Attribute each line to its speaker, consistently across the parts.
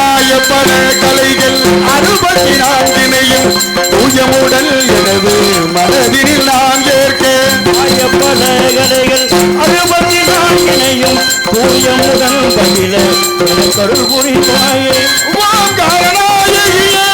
Speaker 1: ஆயப்பட கலைகள் 64 தூயமுடல் எனது மனதில் நான் ஏற்க
Speaker 2: ஆயப்பட கலைகள் 64 தூயமுடல் பகில கருள் புரிவாயே
Speaker 1: வாங்காரநாயகியே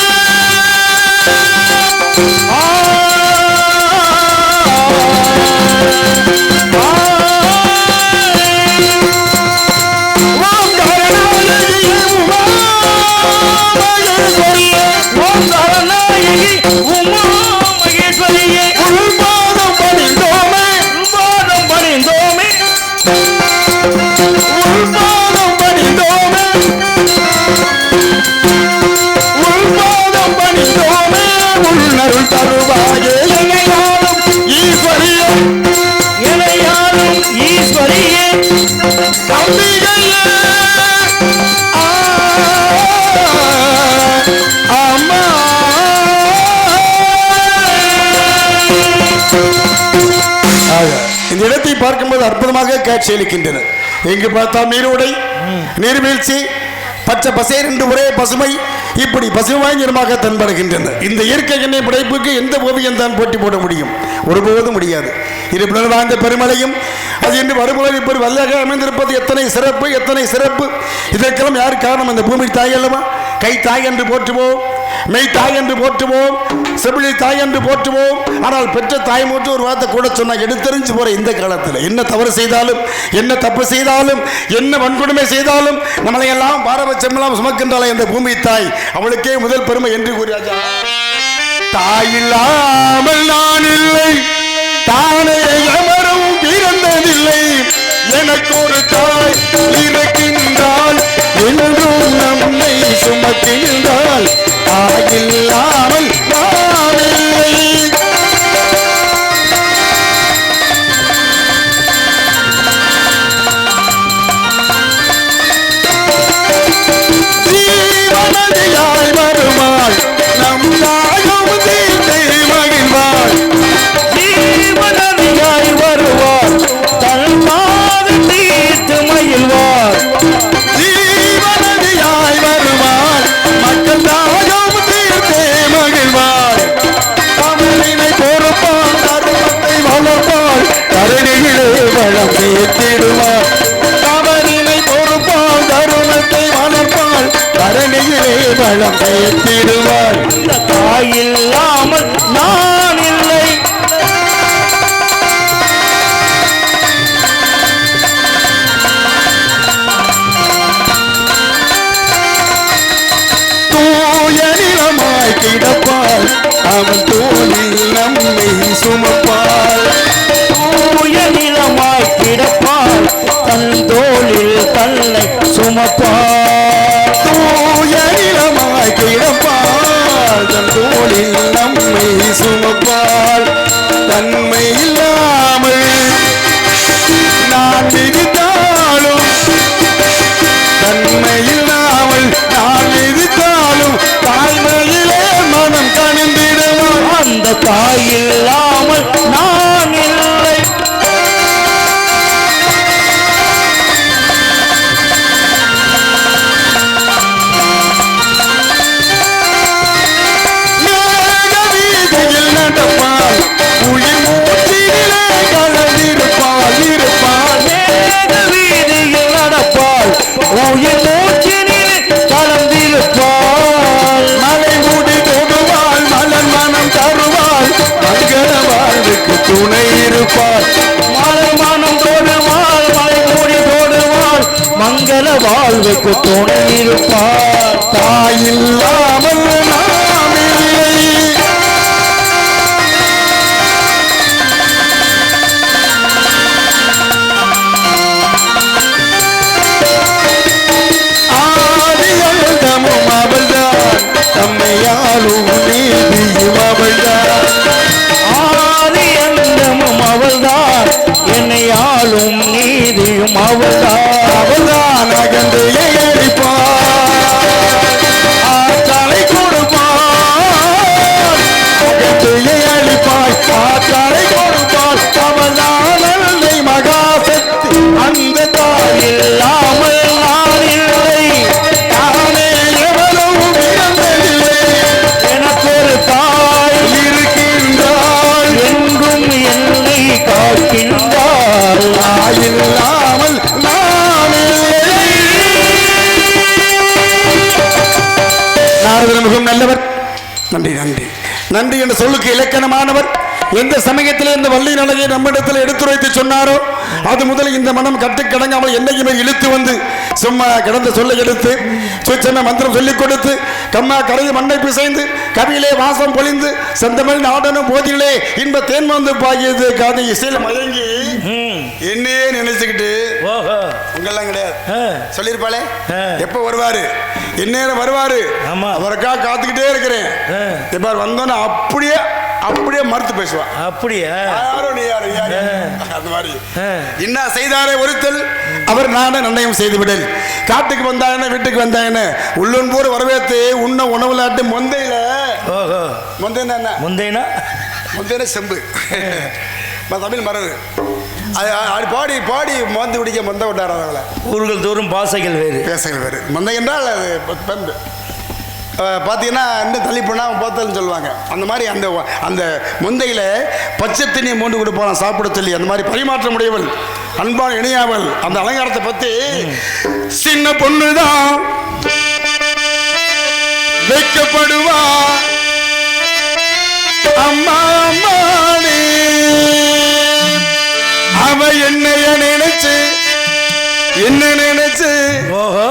Speaker 1: இந்த இடத்தை பார்க்கும்போது அற்புதமாக காட்சி அளிக்கின்றன. எங்கு பார்த்தா நீரோடை, நீர்வீழ்ச்சி, பச்சை பசேர் என்று ஒரே பசுமை, இப்படி பசுமாய் நிறமாக தென்படுகின்றன. இந்த இயற்கை எண்ணெய் படைப்புக்கு எந்த ஓவியம் தான் போட்டி போட முடியும்? ஒருபோதும் முடியாது. இருப்பினும் வாழ்ந்த பெருமலையும் அது என்று வரும்போது இப்படி வல்லக அமைந்திருப்பது எத்தனை சிறப்பு, எத்தனை சிறப்பு! இதற்கெல்லாம் யார் காரணம்? அந்த பூமி தாய் அல்லவா? கை தாய் என்று போற்றுவோம், மெய் தாய் என்று போற்றுவோம், செவிலி தாய் என்று போற்றுவோம். ஆனால் பெற்ற தாய் மூன்று ஒரு வார்த்தை கூட சொன்னால் எடுத்தறிஞ்சு போற இந்த காலத்தில் என்ன தவறு செய்தாலும், என்ன தப்பு செய்தாலும், என்ன வன்கொடுமை செய்தாலும் நம்மளை எல்லாம் பாரபட்சமெல்லாம் சுமக்கின்றாளே இந்த பூமி தாய், அவளுக்கே முதல் பெருமை என்று கூறியாச்சா. தாய் இல்லாமல் நான் இல்லை, தானே எவரும் பிறந்ததில்லை, எனக்கு ஒரு தாய் இருக்கின்றாள், என்றும் நம்மை சுமக்கின்றாள், தாயில்லாமல் நானில்லை. ஜீவனதியாய் வருவாள், நம் தாயும் தீர்த்து மகிழ்வாள்.
Speaker 2: ஜீவனதியாய் வருவாள், தன் பாதம் தீர்த்து மகிழ்வாள்.
Speaker 1: ஜீவனதியாய் வருவாள், மக்கள் தாயும் தீர்த்து மகிழ்வாள். தமிழினை பொறுப்பாள், தருமத்தை வளர்ப்பாள், கருணையிலே வளம் சேர்த்திடுவாள். தமிழினை பொறுப்பாள், தருமத்தை வளர்ப்பாள், கருணையிலே வளம் சேர்த்திடுவாள்.
Speaker 2: தாய் இல்லாமல் நான் இல்லை.
Speaker 1: தூய நிலமாய் கிடப்பாள், அவன் தோளில் நம்மை சுமப்பாள்.
Speaker 2: தூய நிலமாய் கிடப்பாள், தன் தோளில் தன்னை சுமப்பாள்.
Speaker 1: தூய நிலமாய் கிடப்பாள், தன் தோளில் நம்மை சுமப்பாள். தன்மை இல்லாமல் நான் விதித்தாலும், தன்மை இல்லாமல் நான் விதித்தாலும், தாய்மையிலே மனம் கணிந்திடுவாள்.
Speaker 2: அந்த தாய் இல்லாமல் நான் இல்லை. வாழ்வுக்கு துணை இருப்பார்.
Speaker 1: தாயில்லாமல் நாம் இல்லை. ஆதியந்தமும் அவள்தான், தம்மையாலும் நீதியும் அவள்தான்.
Speaker 2: ஆதி அந்தமும் அவள்தான், என்னை ஆளும் நீதியும் அவள்தான்.
Speaker 1: அவள்தான் அகன்று ஏறிப்பார், ஆற்றலை கொடுப்பார். அகன்று ஏறிப்பார், ஆற்றலை கொடுப்பார். அவள்தான் அன்னை மகாசக்தி. அந்த தாயில்
Speaker 2: இல்லாமல் நான் இல்லை,
Speaker 1: தானே எவ்வளவு இறந்ததில்லை.
Speaker 2: எனக்கொரு தாய்
Speaker 1: இருக்கின்றாள்,
Speaker 2: என்றும் என்னை காக்கின்றாள்.
Speaker 1: தாயில்லாமல் நான் இல்லை. நாரதர் மிகவும் நல்லவர். நன்றி நன்றி நன்றி என்ற சொல்லுக்கு இலக்கணமானவர். எந்த சமயத்தில் இந்த வள்ளி நலகை நம்மிடத்தில் எடுத்துரைத்து சொன்னாரோ அது முதல் இந்த மனம் கட்டுக்கடங்காமல் என்னைக்குமே இழுத்து வந்து சும்மா கிடந்த சொல்லை எடுத்து சுச்சம மந்திரம் சொல்லிக் கொடுத்து கம்மா கரையை மண்ணை பிசைந்து கவியிலே வாசம் பொழிந்து செந்தமிழ் நாடனும் போதிலே இன்ப தேன் வந்து பாகியது காது இசையில மயங்கி என்னையே நினைச்சுக்கிட்டு
Speaker 2: ஓஹோ
Speaker 1: உங்கெல்லாம் கிடையாது
Speaker 2: ஆ.
Speaker 1: சொல்லியிருப்பாளே
Speaker 2: ஆ.
Speaker 1: எப்போ வருவாரு இந்நேரம் வருவாரு
Speaker 2: ஆமா.
Speaker 1: அவருக்காக காத்துக்கிட்டே இருக்கிறேன்.
Speaker 2: ஆ.
Speaker 1: இப்ப வந்தோன்னு அப்படியே அப்படியே மறுத்து பேசுவா.
Speaker 2: அப்படியா?
Speaker 1: யாரோ நீ யாரு அந்த மாதிரி
Speaker 2: ஆ.
Speaker 1: என்ன செய்தாரே ஒருத்தல் அவர் நானே நன்னயம் செய்து விடல். காட்டுக்கு வந்தாங்கன்னு வீட்டுக்கு வந்தாங்கன்னு உள்ளூர் வரவேற்று உண்ண உணவுலாட்டு மொந்தையில
Speaker 2: ஓஹோ
Speaker 1: மொந்தைன்னா என்ன?
Speaker 2: முந்தைனா
Speaker 1: முந்தையில செம்பு தமிழ் மரது அது பாடி பாடி மொந்து பிடிக்க மொந்த விட்டார். அவங்கள
Speaker 2: ஊர்கள் தோறும் பாசைகள் வேறு
Speaker 1: பேசுகள் வேறு. மொந்தை என்றால் அது பெண்டு பார்த்தீங்கன்னா இன்னும் தள்ளி போனால் போத்தல்னு சொல்லுவாங்க. அந்த மாதிரி அந்த அந்த முந்தையில் பச்சை தண்ணியை மூண்டு கொடுப்பான் சாப்பிட சொல்லி அந்த மாதிரி பரிமாற்ற முடியவள் அன்பான இணையாவல். அந்த அலங்காரத்தை பற்றி சின்ன பொண்ணுதான் வைக்கப்படுவா அம்மா அம்மாடி அவ என்னைய நினைச்சு என்ன நினைச்சு
Speaker 2: ஓஹோ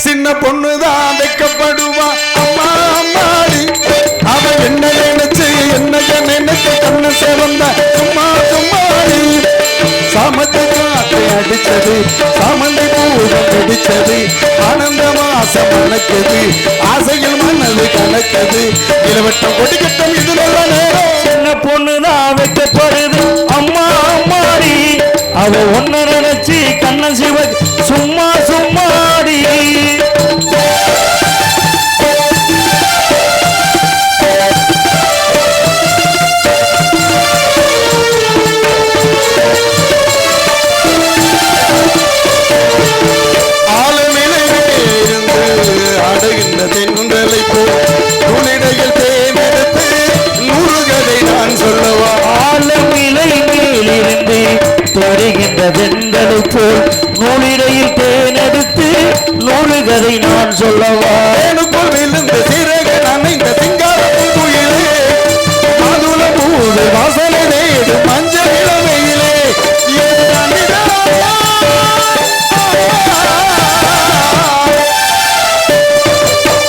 Speaker 1: சின்ன பொண்ணுதான் வைக்கப்படுவா அம்மா அம்மாடி அவ என்ன நினைச்சு என்னைய நினைச்சு கண்ணு சிவந்த சும்மா சும்மாடி சாமத்தை காற்றை அடிச்சது சாமந்தை பூதம் அடிச்சது ஆனந்த மாசம் அணைச்சது ஆசையில் மனது கலக்கது இளவட்டம் கொடிக்கட்டம் இது நல்ல நேரம்.
Speaker 2: சின்ன பொண்ணுதான் வைக்கப்படுது அம்மா அம்மாடி அவ ஒன்ன நினைச்சு கண்ணன் சிவ சும்மா சும்மாடி.
Speaker 1: ஆடுகின்ற தென்றலை போல் உன்னிடையில் தேர்ந்தெடுத்து நூறுகளை நான் சொல்லவா.
Speaker 2: ஆலமிலை மேலிருந்து தொடுகின்ற வெண்களை போல் நூலிடையில் தேனெடுத்து நூறு கதை நான் சொல்லவா.
Speaker 1: எனக்குள் விழுந்த சிறகு நனைந்த சிங்காரத்தின் துயிலே மாதுள பூவு வாசனை நேடு மஞ்சள் இளமையிலே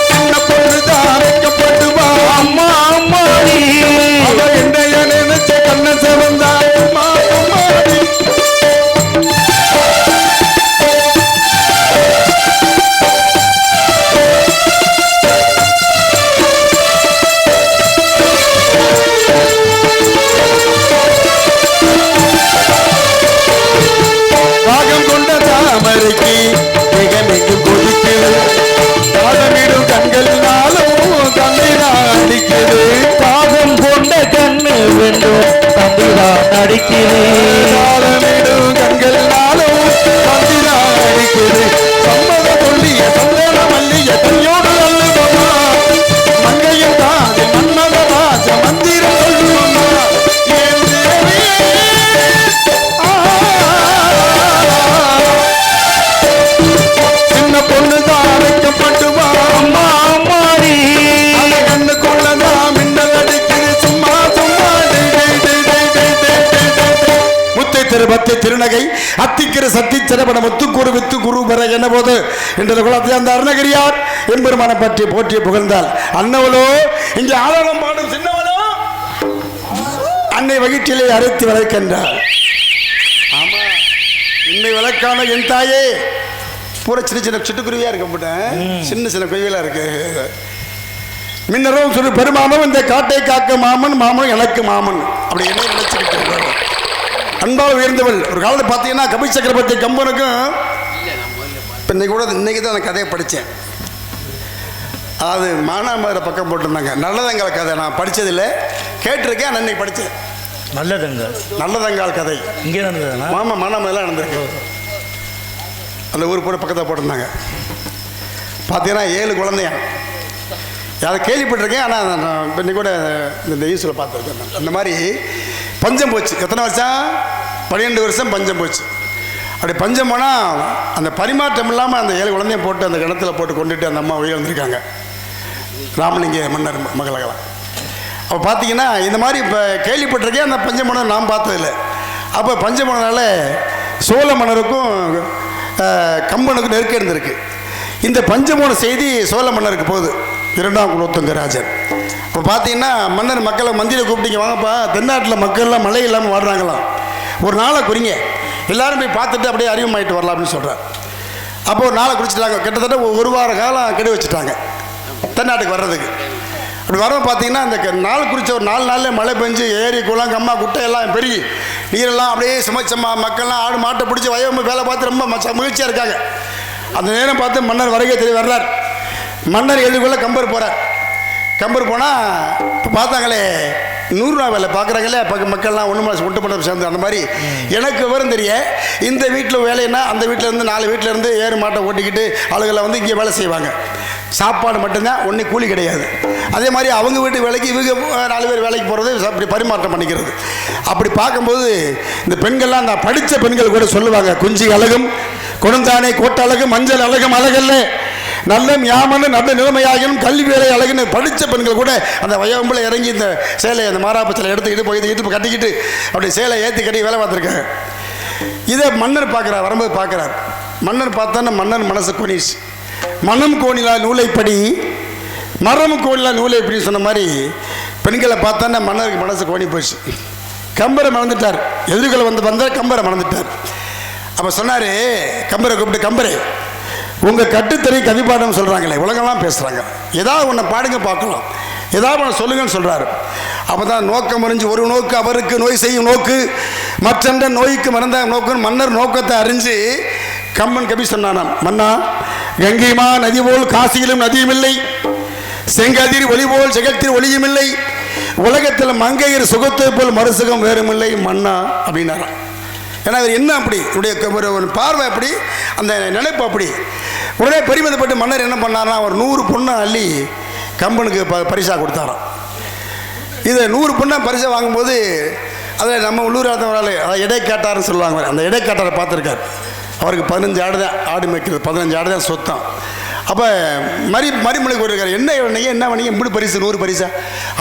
Speaker 1: சின்ன பொண்ணுதான் வைக்கப்படுவா
Speaker 2: அம்மா அம்மாடி
Speaker 1: அவ என்னைய நினைச்ச கண்ண செவந்தா அம்மா அம்மாடி. பாகம் கொண்ட தாமரைக்கு மிகமிகும் கொதிக்குது பாதமிடும் கண்களினாலும் தண்ணீராக அடிக்குது.
Speaker 2: பாகம் கொண்ட கண்ணு வென்றும் தம்பிதான் நடிக்கிறேன்.
Speaker 1: பாதமிடும் கண்களினாலும் தண்ணீராக அடிக்குது. சம்மத கொல்லிய சந்தன மல்லிய கையோடு அல்லுவமா மங்கையும் காதில் மன்மத ராஜ மந்திரம் சொல்லுவமா என் தேவியே. சின்ன பொண்ணு தான் வைக்கப்பட்டுவா
Speaker 2: அம்மா அம்மாடி
Speaker 1: அந்த கண்ணுக்குள்ளதான் மின்னல் அடிக்குது சும்மா சும்மா முத்தை திரு பத்தை திருநகை அத்திக்கிற சத்தி சிறபட முத்துக்கூறு வித்து குரு பரக என்ன போது என்ற குலத்தில் அந்த அருணகிரியார் எம்பெருமானை பற்றி போற்றி புகழ்ந்தாள். அன்னவளோ இங்கே ஆலோலம் பாடும் சின்னவளோ அன்னை வகிற்றிலே அரைத்து வளர்க்கின்றார். ஆமா, இன்னை விளக்கான என் தாயே பூரா சின்ன சின்ன சிட்டுக்குருவியா இருக்க மாட்டேன், சின்ன சின்ன குருவியெல்லாம் இருக்கு. மின்னரும் சொல்லி பெருமானும் இந்த காட்டை காக்க மாமன், மாமன் எனக்கு மாமன், அப்படி என்ன நினைச்சுக்கிட்டு அன்பாக உயர்ந்தவள். ஒரு காலத்தில் பார்த்தீங்கன்னா கபி சக்கரவர்த்தி கம்பனுக்கும் இன்னைக்கு கூட இன்னைக்கு தான் அந்த கதையை படித்தேன். அது மானாமதுரை பக்கம் போட்டிருந்தாங்க. நல்லதங்கால் கதை நான் படித்ததில்லை, கேட்டிருக்கேன். நான் இன்னைக்கு படித்தேன். நல்லதங்கால் கதை
Speaker 2: இங்கே நடந்தது.
Speaker 1: மாமா மானாமதுரை நடந்திருக்கு. அந்த ஊர் கூட பக்கத்தில் போட்டிருந்தாங்க. பார்த்தீங்கன்னா 7 குழந்தையா அதை கேள்விப்பட்டிருக்கேன். ஆனால் நான் இன்னைக்கு கூட இந்த நியூஸில் பார்த்துருக்கேன். அந்த மாதிரி பஞ்சம் போச்சு. எத்தனை வருஷம்? 12 வருஷம் பஞ்சம் போச்சு. அப்படி பஞ்சம் போனால் அந்த பரிமாற்றம் இல்லாமல் அந்த 7 குழந்தையும் போட்டு அந்த கிணத்துல போட்டு கொண்டுட்டு அந்த அம்மா உயிர் வந்திருக்காங்க, ராமலிங்க மன்னர் மகளகலாம். அப்போ பார்த்தீங்கன்னா இந்த மாதிரி இப்போ கேள்விப்பட்டிருக்கேன். அந்த பஞ்சம் போனது நான் பார்த்ததில்லை. அப்போ பஞ்சம் போனதுனால சோழ மன்னருக்கும் கம்பனுக்கும் நெருக்கம் இருந்திருக்கு. இந்த பஞ்சமோன செய்தி சோழ மன்னருக்கு போகுது, 2ஆம் குலோத்துங்க ராஜன். இப்போ பார்த்தீங்கன்னா மன்னர் மக்களை மந்திரியை கூப்பிட்டீங்க, வாங்கப்பா தென்னாட்டில் மக்கள்லாம் மழை இல்லாமல் வாடுறாங்களாம், ஒரு நாளை குறிங்க, எல்லாரும் போய் பார்த்துட்டு அப்படியே அறிமுகமாயிட்டு வரலாம் அப்படின்னு சொல்கிறார். அப்போ ஒரு நாளை குறிச்சிட்டாங்க. கிட்டத்தட்ட 1 வார காலம் கெடு வச்சுட்டாங்க தென்னாட்டுக்கு வர்றதுக்கு. அப்படி வர பார்த்தீங்கன்னா அந்த நாள் குறித்த ஒரு 4 நாளில் மழை பெஞ்சு ஏரி குளம் கம்மா குட்டை எல்லாம் பெருகி நீரெல்லாம் அப்படியே சுமச்சம்மா மக்கள்லாம் ஆடு மாட்டை பிடிச்சி வயம்பு வேலை பார்த்து ரொம்ப மகிழ்ச்சியாக இருக்காங்க. அந்த நேரம் பார்த்து மன்னர் வருகை தெரிய வர்றார். மன்னர் எதிர்கொள்ள கம்பர் போகிறார். கம்பர் போனால் இப்போ பார்த்தாங்களே 100 ரூபா வேலை பார்க்குறாங்களே மக்கள்லாம் ஒன்று பண்ண சேர்ந்து அந்த மாதிரி எனக்கு விவரம் தெரிய இந்த வீட்டில் வேலைன்னா அந்த வீட்டிலேருந்து 4 வீட்டிலேருந்து ஏறு மாட்டை ஓட்டிக்கிட்டு ஆளுகளை வந்து இங்கே வேலை செய்வாங்க. சாப்பாடு மட்டும்தான், ஒன்றே கூலி கிடையாது. அதே மாதிரி அவங்க வீட்டு வேலைக்கு இவங்க 4 பேர் வேலைக்கு போகிறது அப்படி பரிமாற்றம் பண்ணிக்கிறது. அப்படி பார்க்கும்போது இந்த பெண்கள்லாம் அந்த படித்த பெண்கள் கூட சொல்லுவாங்க, குஞ்சி அழகும் கொடுந்தானே கோட்ட அழகு மஞ்சள் அழகும் அழகல்ல நல்ல யாமனு நல்ல நிலைமையாகினும் கல்வி வேலை அழகுன்னு படித்த பெண்கள் கூட அந்த வயம்புல இறங்கி இந்த சேலையை அந்த மாராப்பத்தில் எடுத்துக்கிட்டு போய் இடுப்பு கட்டிக்கிட்டு அப்படி சேலை ஏற்றி கட்டி வேலை பார்த்துருக்காங்க. இதை மன்னர் பார்க்குறார். வரும்போது பார்க்குறார். மன்னர் பார்த்தான்னா மன்னர் மனசு கோணிச்சு. மனம் கோணிலா நூலைப்படி மரம் கோணிலா நூலைப்படி சொன்ன மாதிரி பெண்களை பார்த்தான்னா மன்னருக்கு மனசு கோணி போச்சு. கம்பரை மறந்துட்டார். எதிர்களை வந்தால் கம்பரை மறந்துட்டார். அப்போ சொன்னார், கம்பரை கூப்பிட்டு, கம்பரை உங்கள் கட்டுத்தறி கவிப்பாடம் சொல்கிறாங்களே, உலகம்லாம் பேசுகிறாங்க, ஏதாவது ஒன்றை பாடுங்க பார்க்கலாம், ஏதாவது ஒன்று சொல்லுங்கன்னு சொல்கிறாரு. அப்போ தான் நோக்கம் அறிஞ்சு ஒரு நோக்கு அவருக்கு நோய் செய்யும் நோக்கு மற்றென்ற நோய்க்கு மறந்த நோக்குன்னு மன்னர் நோக்கத்தை அறிஞ்சு கம்பன் கவி சொன்னானாம், மன்னா கங்கைமா நதி போல் காசியிலும் நதியும் இல்லை, செங்கதிர் ஒளி போல் ஜெகத்தில் ஒளியும் இல்லை, உலகத்தில் மங்கையர் சுகத்தை போல் மறுசுகம் வேறும் இல்லை மன்னா அப்படின்னாராம். ஏன்னா அவர் என்ன அப்படி ஒரு பார்வை அப்படி, அந்த நினைப்பு அப்படி. உடனே பெருமிதப்பட்டு மன்னர் என்ன பண்ணார்னா ஒரு 100 பொண்ணை அள்ளி கம்பனுக்கு பரிசாக கொடுத்தாராம். இதை 100 பொண்ணை பரிசை வாங்கும்போது அதில் நம்ம உள்ளூர் ஆத்தவரால் அதை இடைக்காட்டார்னு சொல்லுவாங்க. அந்த இடைக்காட்டாரை பார்த்துருக்கார். அவருக்கு 15 ஆடு தான் ஆடு மேய்க்கிறது, 15 ஆடு தான் சொத்தம். அப்போ மறிமொழி போயிருக்காரு, என்ன பண்ணீங்க இப்படி பரிசு 100 பரிசா?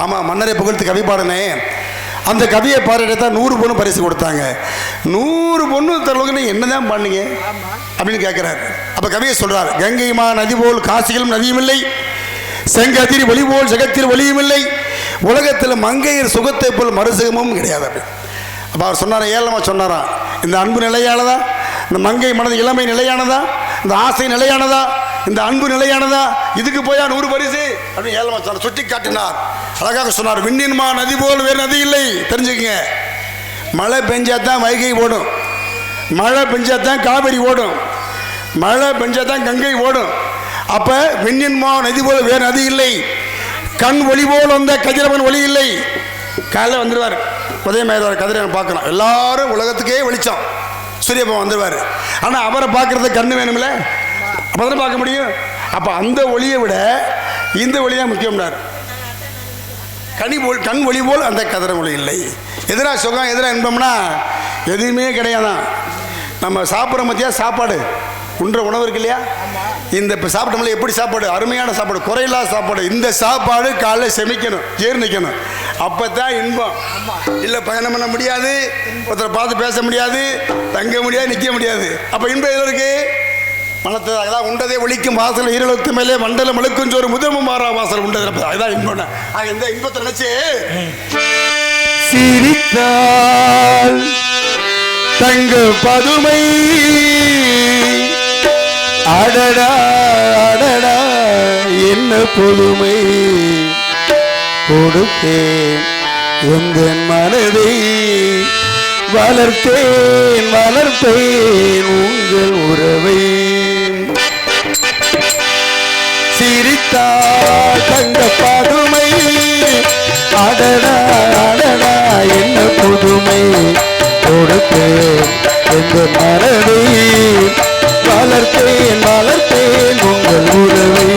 Speaker 1: ஆமாம், மன்னரை புகழ்த்து கவி பாடுனே, அந்த கவியை பாடுறத 100 பொண்ணு பரிசு கொடுத்தாங்க. 100 பொண்ணு தருவங்க என்ன தான் பண்ணீங்க அப்படின்னு கேட்குறாரு. அப்போ கவியை சொல்கிறார், கங்கைமா நதி போல் காசிகளும் நதியும் இல்லை, செங்கதிர் ஒளி போல் ஜெகத்தில் ஒளியும் இல்லை, உலகத்தில் மங்கையர் சுகத்தை போல் மறுசுகமும் கிடையாது அப்படி. அப்போ அவர் சொன்னார், ஏளனமாக சொன்னாராம், இந்த அன்பு நிலையானதா, இந்த மங்கை மனது இளமை நிலையானதா, இந்த ஆசை நிலையானதா, இந்த அன்பு நிலையானதா, இதுக்கு போயா 100 பரிசு அப்படின்னு ஏழமா சொன்னார். சுட்டி காட்டினார், அழகாக சொன்னார், விண்ணின்மா நதி போல் வேறு நதி இல்லை. தெரிஞ்சுக்கங்க, மழை பெஞ்சாதான் வைகை ஓடும், மழை பெஞ்சாதான் காவிரி ஓடும், மழை பெஞ்சாதான் கங்கை ஓடும். அப்ப விண்ணின்மா நதி போல் வேறு நதி இல்லை, கண் ஒளி போல் வந்த கதிரவன் ஒளி இல்லை. காலையில் வந்துடுவார், உதயமாயிருவார், கதிரவன் பார்க்கலாம். எல்லாரும் உலகத்துக்கே வெளிச்சம், சூரியபவன் வந்துடுவார். ஆனால் அவரை பார்க்கறதுக்கு கண்ணு வேணும்ல, அப்போ தானே பார்க்க முடியும். அப்போ அந்த ஒளியை விட இந்த ஒளி தான் முக்கியம்னார். கண் ஒளி போல் அந்த கதிர ஒளி இல்லை. எதிராக சுகம் எதிராக இன்பம்னா எதுவுமே கிடையாதான். நம்ம சாப்பிட்ற மத்தியா சாப்பாடு உண்ற உணவு இருக்கு இல்லையா, இந்த இப்போ சாப்பிட்டோம்ல எப்படி சாப்பாடு, அருமையான சாப்பாடு, குறையில்லாத சாப்பாடு. இந்த சாப்பாடு காலைல செமிக்கணும், ஜீர்ணிக்கணும், அப்போ தான் இன்பம். இல்லை பயணம் பண்ண முடியாது, ஒருத்தரை பார்த்து பேச முடியாது, தங்க முடியாது, நிற்க முடியாது. அப்போ இன்பம் எதில் இருக்கு? மனத்தை அதான் உண்டதே ஒழிக்கும் வாசல் ஈரழுத்து மேலே மண்டலம் அழுக்கும் சோறு முதலும் மாறா வாசல் உண்டது அதான் இன்பம். இந்த இன்பத்தை நினைச்சு சிரித்தால் தங்க பதுமை அடடா அடடா என்ன பொதுமை கொடுத்தேன் எந்த மனதை வளர்த்தேன் வளர்த்தேன் உங்கள் உறவை சிரித்தால் தங்க பதுமை அடடா அடடா என்ன புதுமை கொடுத்தேன் எந்த மனதை வளர்த்தேன் வளர்த்தேன் உங்கள் உறவை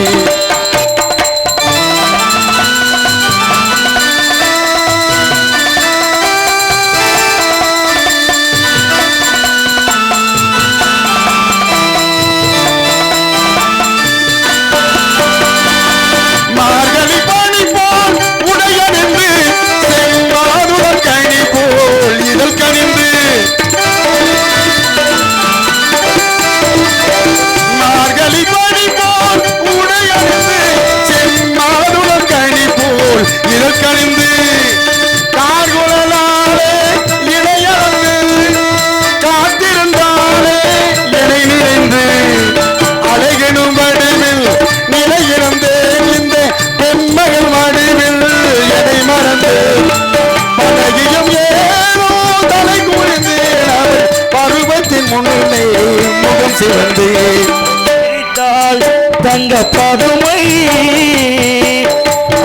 Speaker 1: தங்க பதுமை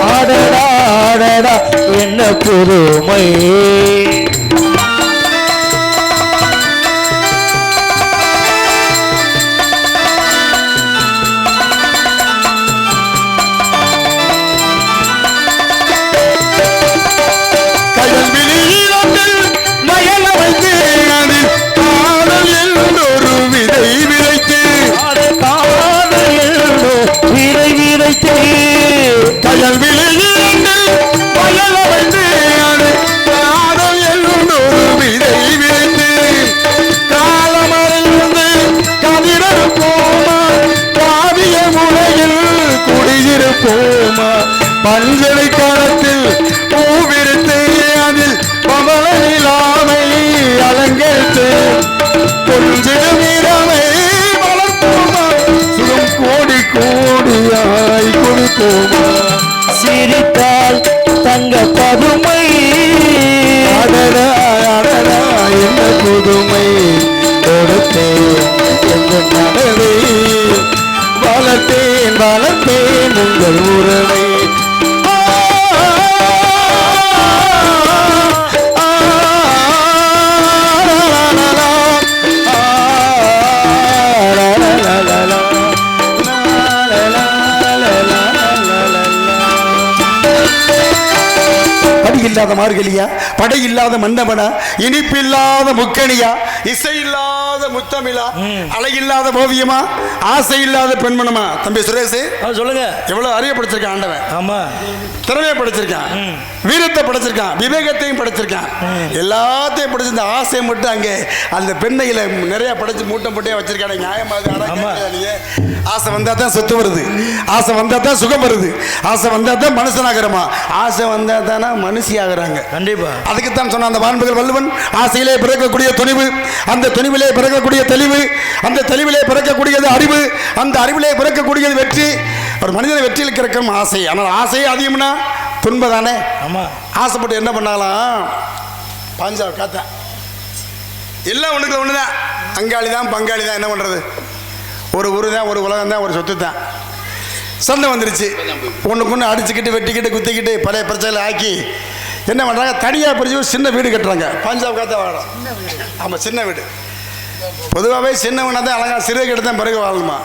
Speaker 1: ஆடடா ஆடடா என்ன புதுமை பல்கலைக்காலத்தில் பூவிருத்து அதில் பவனிலாமை அலங்கரித்து கொஞ்சிடும் இரவை வளர்ப்போமா சுகம் கோடி கோடியாய் கொடுப்போமா சிரித்தால் தங்க பதுமை அடடா அடடா என்ன புதுமை கொடுத்தேன் எந்த நடவை வளர்த்தேன் வளர்த்தேன் உங்கள் உறவை இல்லாத மார்கழியா படை இல்லாத மண்டபனா இனிப்பில்லாத முக்கணியா இசை இல்லாத முத்தமிழா அழகில்லாத ஓவியமா ஆசை இல்லாத பெண்மணமா தம்பி சுரேஷ் சொல்லுங்க எவ்வளவு அறிய படைச்சிருக்கான் ஆண்டவன் ஆமா திறமையை படைச்சிருக்கான் வீரத்தை படைச்சிருக்கான் விவேகத்தையும் படைச்சிருக்கான் எல்லாத்தையும் படைச்சு இந்த ஆசையை மட்டும் அங்கே அந்த பெண்ணையில நிறைய படைச்சு மூட்டம் போட்டே வச்சிருக்காங்க நியாயமாக ஆசை வந்தா தான் சொத்து வருது ஆசை வந்தா தான் சுகம் வருது ஆசை வந்தா தான் மனுஷனாகிறமா ஆசை வந்தா தானே மனுஷியாகிறாங்க கண்டிப்பா அதுக்குத்தான் சொன்ன அந்த வான்புகள் வள்ளுவன் ஆசையிலே பிறக்கக்கூடிய துணிவு அந்த துணிவிலே பிறக்கக்கூடிய தெளிவு அந்த தெளிவிலே பிறக்கக்கூடியது அறிவு அந்த அறிவிலே பிறக்கக்கூடியது வெற்றி ஒரு மனிதனை வெற்றியில் கிடக்கும் ஆசை ஆனால் ஆசையே அதிகம்னா துன்பம் தானே ஆமா ஆசைப்பட்டு என்ன பண்ணாலாம் பாஞ்சா காத்தா எல்லாம் ஒண்ணுக்கு ஒண்ணுதான் அங்காளி தான் பங்காளி தான் என்ன பண்றது ஒரு ஊரு தான் ஒரு உலகம் தான் ஒரு சொத்து தான் சண்டை வந்துருச்சு ஒன்றுக்கு ஒன்று அடிச்சுக்கிட்டு வெட்டிக்கிட்டு குத்திக்கிட்டு பழைய பிரச்சனை ஆக்கி என்ன பண்ணுறாங்க தனியாக பிரிச்சு ஒரு சின்ன வீடு கட்டுறாங்க பஞ்சாப் காத்தா வாழலாம் ஆமாம் சின்ன வீடு பொதுவாகவே சின்னவனா தான் அழகா சிறு கிட்ட தான் பிறகு வாழணுமா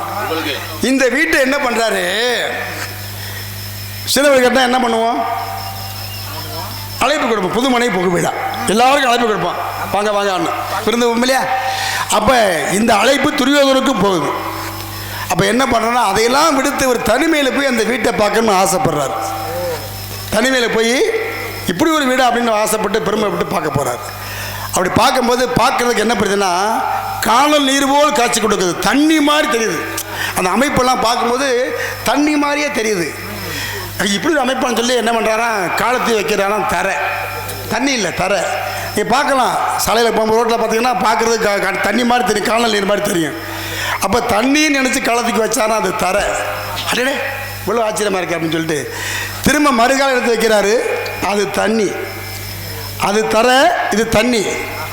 Speaker 1: இந்த வீட்டை என்ன பண்ணுறாரு சின்ன வீடு கட்டினா என்ன பண்ணுவோம் அழைப்பு கொடுப்போம் புது மனை புகு வீடா எல்லாருக்கும் அழைப்பு கொடுப்போம் வாங்க வாங்க அண்ணன் விருந்து இல்லையா அப்போ இந்த அழைப்பு துரியோதனுக்கும் போகுது அப்போ என்ன பண்ணுறோன்னா அதையெல்லாம் விடுத்து ஒரு தனிமையில் போய் அந்த வீட்டை பார்க்கணும்னு ஆசைப்படுறாரு தனிமையில் போய் இப்படி ஒரு வீடு அப்படின்னு ஆசைப்பட்டு பெருமைப்பட்டு பார்க்க போகிறார் அப்படி பார்க்கும்போது பார்க்கறதுக்கு என்ன பண்ணுதுன்னா காணல் நீர் போல் காட்சி கொடுக்குது, தண்ணி மாதிரி தெரியுது. அந்த அமைப்பெல்லாம் பார்க்கும்போது தண்ணி மாதிரியே தெரியுது. இப்படி ஒரு அமைப்பான்னு சொல்லி என்ன பண்ணுறாரா, காலத்தி வைக்கிறாரா தரை, தண்ணி இல்லை தரை. நீ பார்க்கலாம் சாலையில் போகும்போது ரோட்டில் பார்த்தீங்கன்னா பார்க்குறதுக்கு தண்ணி மாதிரி தெரியும், காணல் நீர் மாதிரி தெரியும். அப்போ தண்ணின்னு நினச்சி காலத்துக்கு வச்சானா அது தரை. அடே இவ்வளோ ஆச்சரியமாக இருக்கு அப்படின்னு சொல்லிட்டு திரும்ப மறுகாலம் எடுத்து வைக்கிறாரு, அது தண்ணி, அது தரை, இது தண்ணி,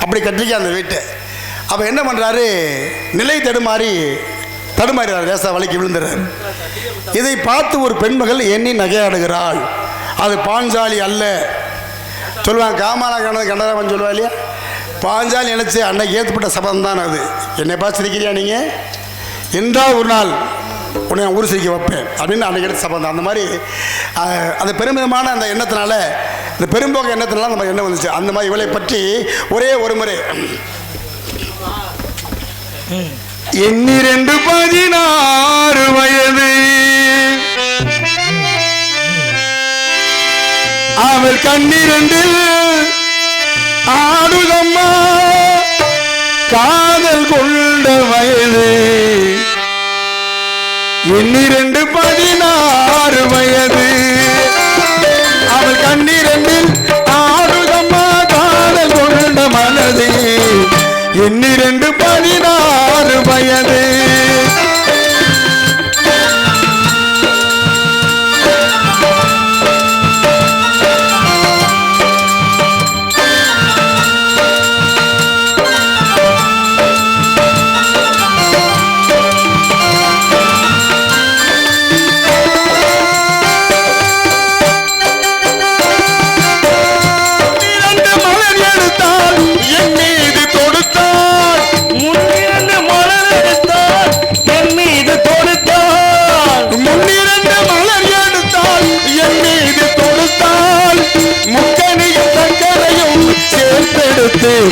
Speaker 1: அப்படி கட்டிக்க அந்த வீட்டை. அப்போ என்ன பண்ணுறாரு, நிலை தடுமாறுறாரு, லேசாக வலிக்கு விழுந்துறாரு. இதை பார்த்து ஒரு பெண்மகள் எண்ணி நகையாடுகிறாள். அது பாஞ்சாலி அல்ல சொல்லுவாங்க, காமானா கண்டராமன் சொல்லுவா இல்லையா, பாஞ்சாலி நினைச்சு அன்னைக்கு ஏற்றுப்பட்ட சபதம் தான் அது. என்னை பார்த்து சிரிக்கிறியா நீங்கள், என்றால் ஒரு நாள் உன்னை நான் ஊர் சிரிக்க வைப்பேன் அப்படின்னு அன்றைக்கி எடுத்த சபதம். அந்த மாதிரி அந்த பெருமிதமான அந்த எண்ணத்தினால, இந்த பெரும்போக்கு எண்ணத்தினால நம்ம எண்ணம் வந்துச்சு. அந்த மாதிரி இவளை பற்றி ஒரே ஒரு முறை 16 வயது அவள் கண்ணிரண்டில் ஆடுதம்மா காதல் கொண்ட வயது. 16 வயது அவள் கண்ணிரண்டில் ஆடுதம்மா காதல் கொண்ட மனது. 16 வயது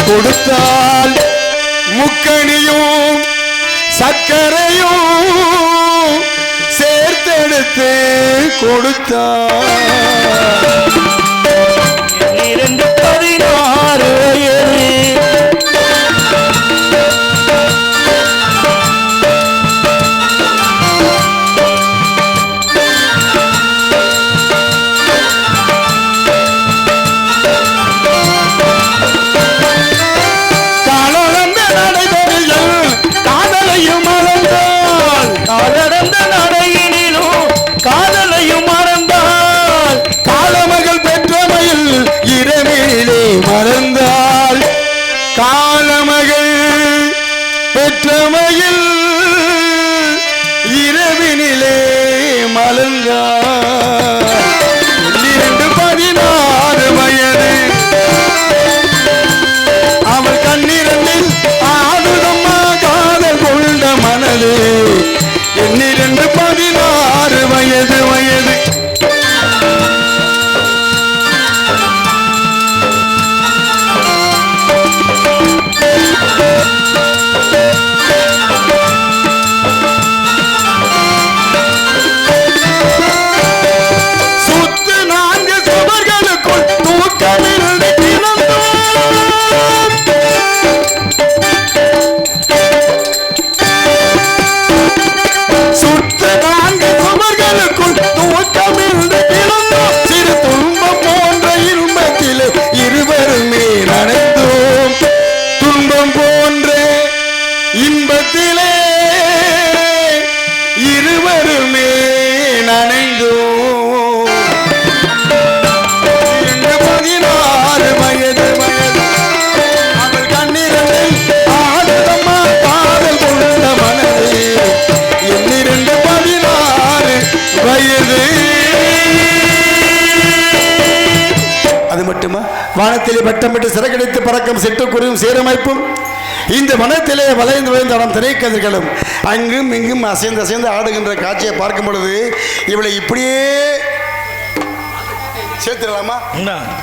Speaker 1: கொடுத்தால், முக்கணியும் சர்க்கரையும் சேர்த்தெடுத்து கொடுத்தால். 16 வயது மறந்தாள், காலமகள் பெற்றமையில் இரவினிலே மலர்ந்தாள். 16 வயது அவள் கண்ணிரண்டில் ஆடுதம்மா காதல் கொண்ட மனது. 16 வயது வயது இருவருமே நனைந்தோம். 16 வயது அவள் கண்ணிரண்டில் ஆடுதம்மா காதல் கொண்ட மனது. 16 வயது. அது மட்டுமா, வானத்திலே வட்டமிட்டு சிறகடித்து பறக்கும் சிட்டுக்குருவும் சீரமைப்பும் இந்த வனத்திலே வளைந்து வளைந்த இடம் திரைக்கதிர்களும் அங்கும் இங்கும் அசைந்து அசைந்து ஆடுகின்ற காட்சியை பார்க்கும் பொழுது இவளை இப்படியே சேர்த்துடலாமா,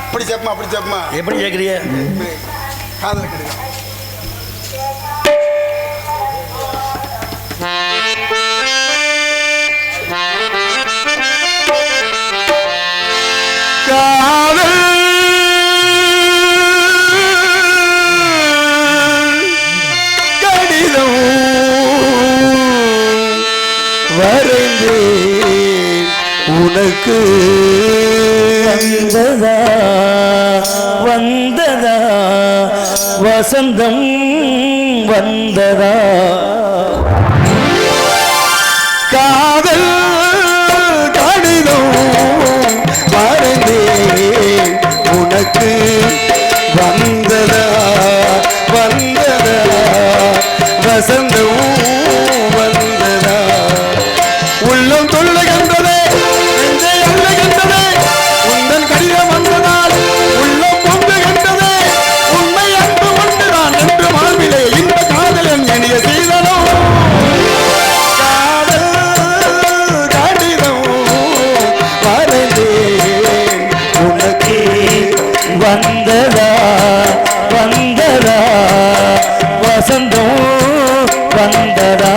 Speaker 1: இப்படி சேர்ப்பமா, அப்படி சேர்ப்பமா,
Speaker 2: எப்படி கேட்குறிய
Speaker 1: காதல் கிடையாது. காதல் உனக்கு
Speaker 2: வந்ததா வந்ததா வசந்தம் வந்ததா
Speaker 1: காதல் கடிதம் மறந்தேன் உனக்கு வந்ததா வந்ததா வசந்தம் வந்ததா உள்ளம் தொல்லுகின்றதே நெஞ்சை அள்ளுகின்றதே உந்தன் கடிதம் வந்ததால் உள்ளம் பொங்குகின்றதே உண்மை அன்பு ஒன்றுதான் என்று வாழ்விலே இந்த காதலன் இனிய சீதனோ காதல் கடிதம் மறந்தேன் உனக்கு
Speaker 2: வந்ததா வந்ததா வசந்தம் வந்ததா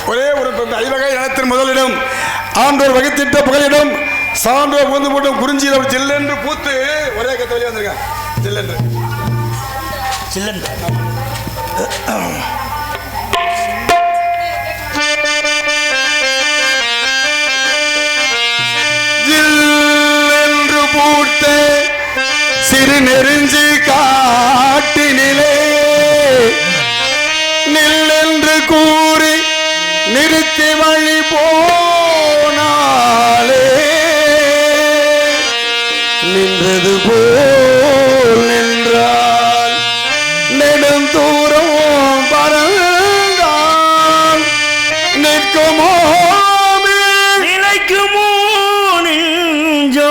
Speaker 1: ஒரே ஒரு ஐவகை இனத்தின் முதலிடம் ஆண்டோர் வகைத்திட்ட புகலிடம் சான்றோர் புகுந்து போட்டும் குறிஞ்சி ஜில்லென்று பூத்து ஒரே கத்த வழியா வந்திருக்கேன் ஜில்லென்று
Speaker 2: சில்லன்று
Speaker 1: ஜில்லென்று பூத்த சிறு நெருஞ்சி காட்டினிலே நில்லென்று கூறி நிறுத்தி வழி போனாலே நின்றது போல் நின்றால் நெடுந்தூரம் பறந்தான் நிற்குமோ
Speaker 2: நிலைக்குமோ நெஞ்சோ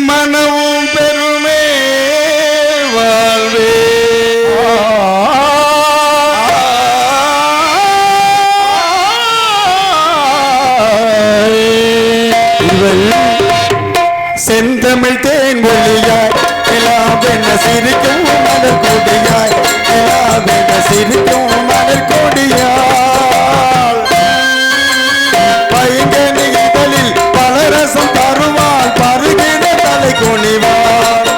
Speaker 1: மனமும் பெருமே வாழ்வே செந்தமிழ் தேன் மொழியாய் நிலாவென சிரிக்கும் மலர் கொடியாய் நிலாவென சிரிக்கும் மலர் கொடியாய் பைங்கனி இதழில் பலரசம் தருவாள் பருகின தலை கொணிவாள்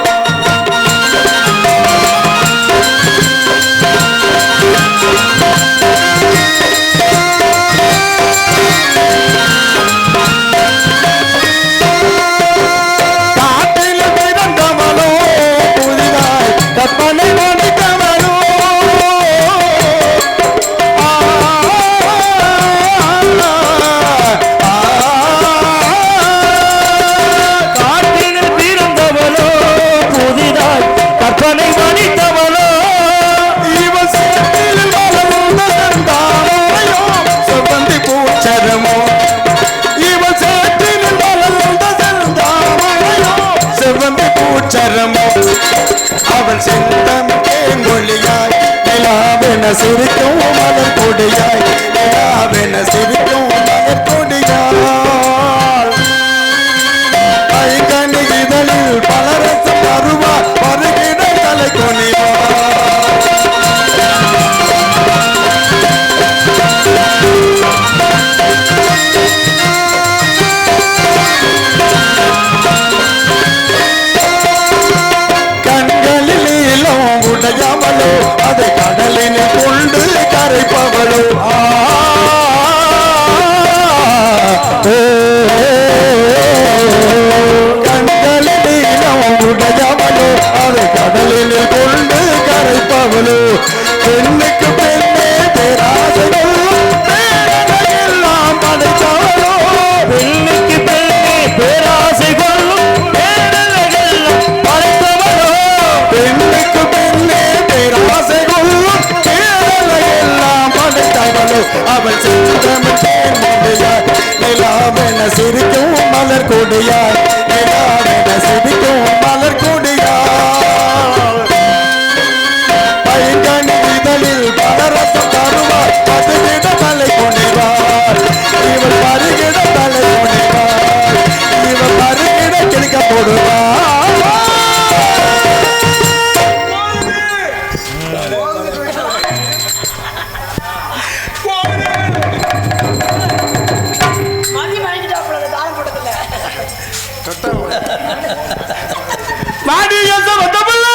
Speaker 1: சரமோ அவள் செந்தம் தேங்கொழியாய் நிலாவென சிரிக்கும் மலர் கொடியாய் நிலாவென சிரிக்கும் மலர் கொடியாய் ஐகனி இதழில் பலரசம் தருவார் பருகிட தலை கொணிவார் உடையாமலோ அதை கடலினை கொண்டு கரைப்பவளோ கண்களினம் உடையாமலோ அதை கடலினை கொண்டு கரைப்பவளோ பெண்ணுக்கு பெண்ணே பேராசைகள் எல்லாம் படைத்தவளோ
Speaker 2: பெண்ணுக்கு பெண்ணே பேராசை கொள்ளும் பேரழகெல்லாம் படைத்தவளோ
Speaker 1: பெண்ணுக்கு பெண்ணே பேராசை கொள்ளும் பேரழகெல்லாம் படைத்தவளோ அவள் சிந்தமிட்டேன் முடியாய் நிலாவென சிரிக்கும் மலர் கொடியாய் நிலாவென சிரிக்கும் மலர் கொடியாய் பைங்கனி இதழில் பலரசம் தருவார் பதுகிட தலை கொணிவார் இவள் பருகிட தலை கொணிவார் இவள் பருகிட கிழிக்க போடுவார்
Speaker 2: மாடி எந்த வந்தபல்ல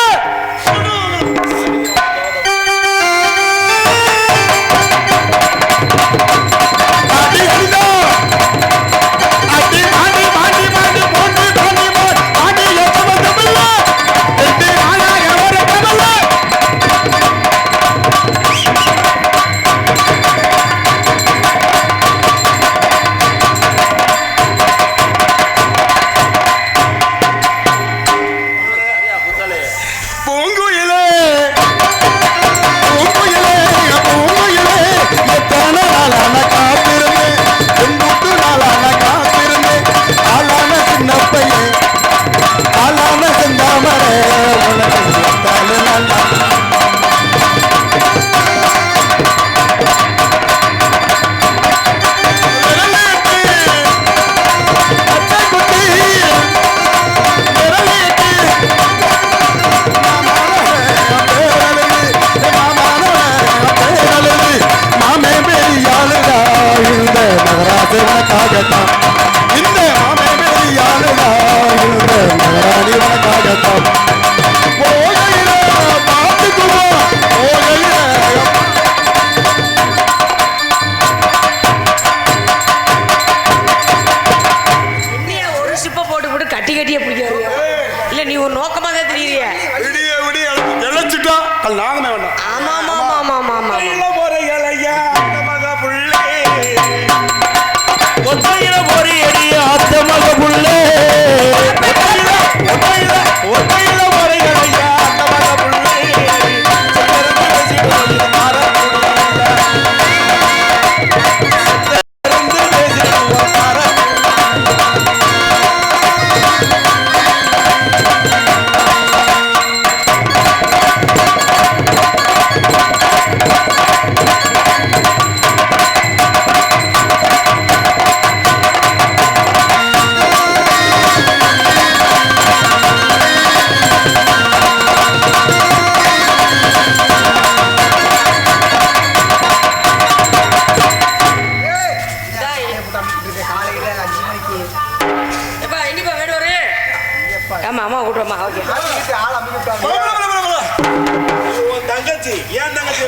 Speaker 3: தங்கச்சி ஏன் தங்கச்சி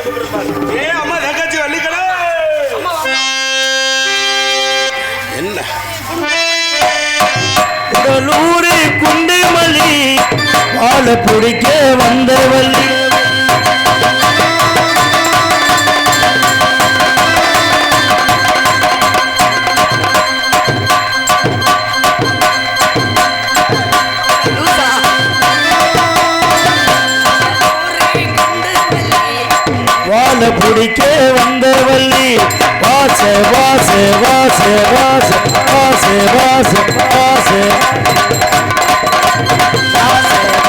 Speaker 3: ஏன் அம்மா தங்கச்சி வள்ளிக்கடை என்ன
Speaker 2: உடலூரி குண்டுமல்லி வாழ பிடிக்க வந்தவள்ளி வாழ பிடிக்க வந்தவள்ளி வாச வாச வாச வாச வாச வாச வாச வாச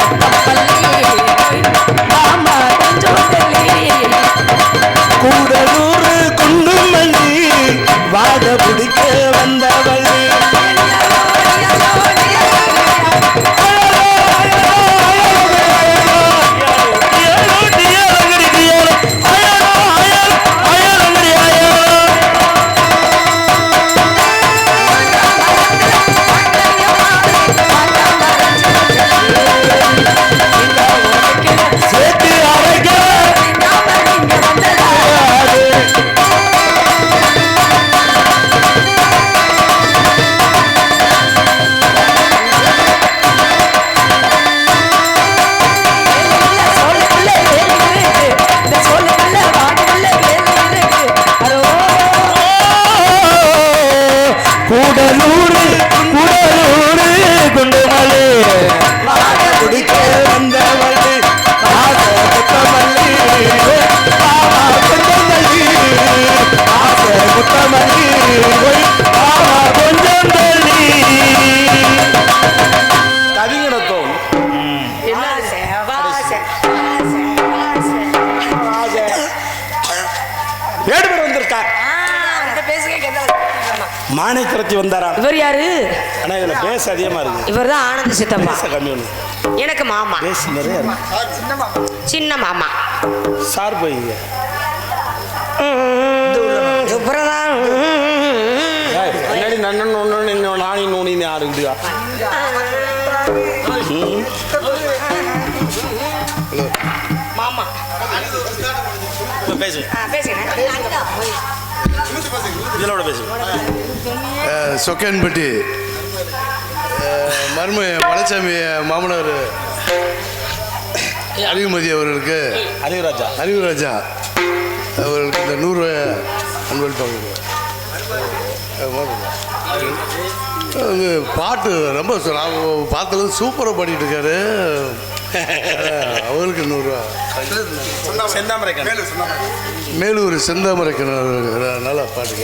Speaker 3: மானை துரத்தி வந்தாரா?
Speaker 4: இவர் யாரு?
Speaker 3: ஆனா இதுல பேச அதிகமா இருக்கு.
Speaker 4: இவர் தான் ஆனந்த சித்தப்பா.
Speaker 3: பேச கம்மி ஒண்ணு.
Speaker 4: எனக்கு மாமா.
Speaker 3: பேச நிறைய இருக்கு.
Speaker 4: சின்ன மாமா.
Speaker 3: சார் போயிங்க.
Speaker 4: சுப்ரதான்.
Speaker 3: என்னடி நன்னன் ஒன்னு நானி நூனி ஆடுங்கடியா.
Speaker 4: மாமா.
Speaker 3: பேசு.
Speaker 4: பேசுங்க.
Speaker 3: இதோட பேசு.
Speaker 5: சொக்கன்பட்டி மர்ம மலைச்சாமி மாமனார் அறிவுமதி அவர்களுக்கு அறிவுராஜா அவர்களுக்கு இந்த 100 ரூபாய் அன்பளிப்பாங்க. அது பாட்டு ரொம்ப பார்த்தது சூப்பராக பாடிட்டு இருக்காரு. அவருக்கு 100 ரூபா. மேலூர் செந்தாமரைக்கன் நல்லா பாடுங்க.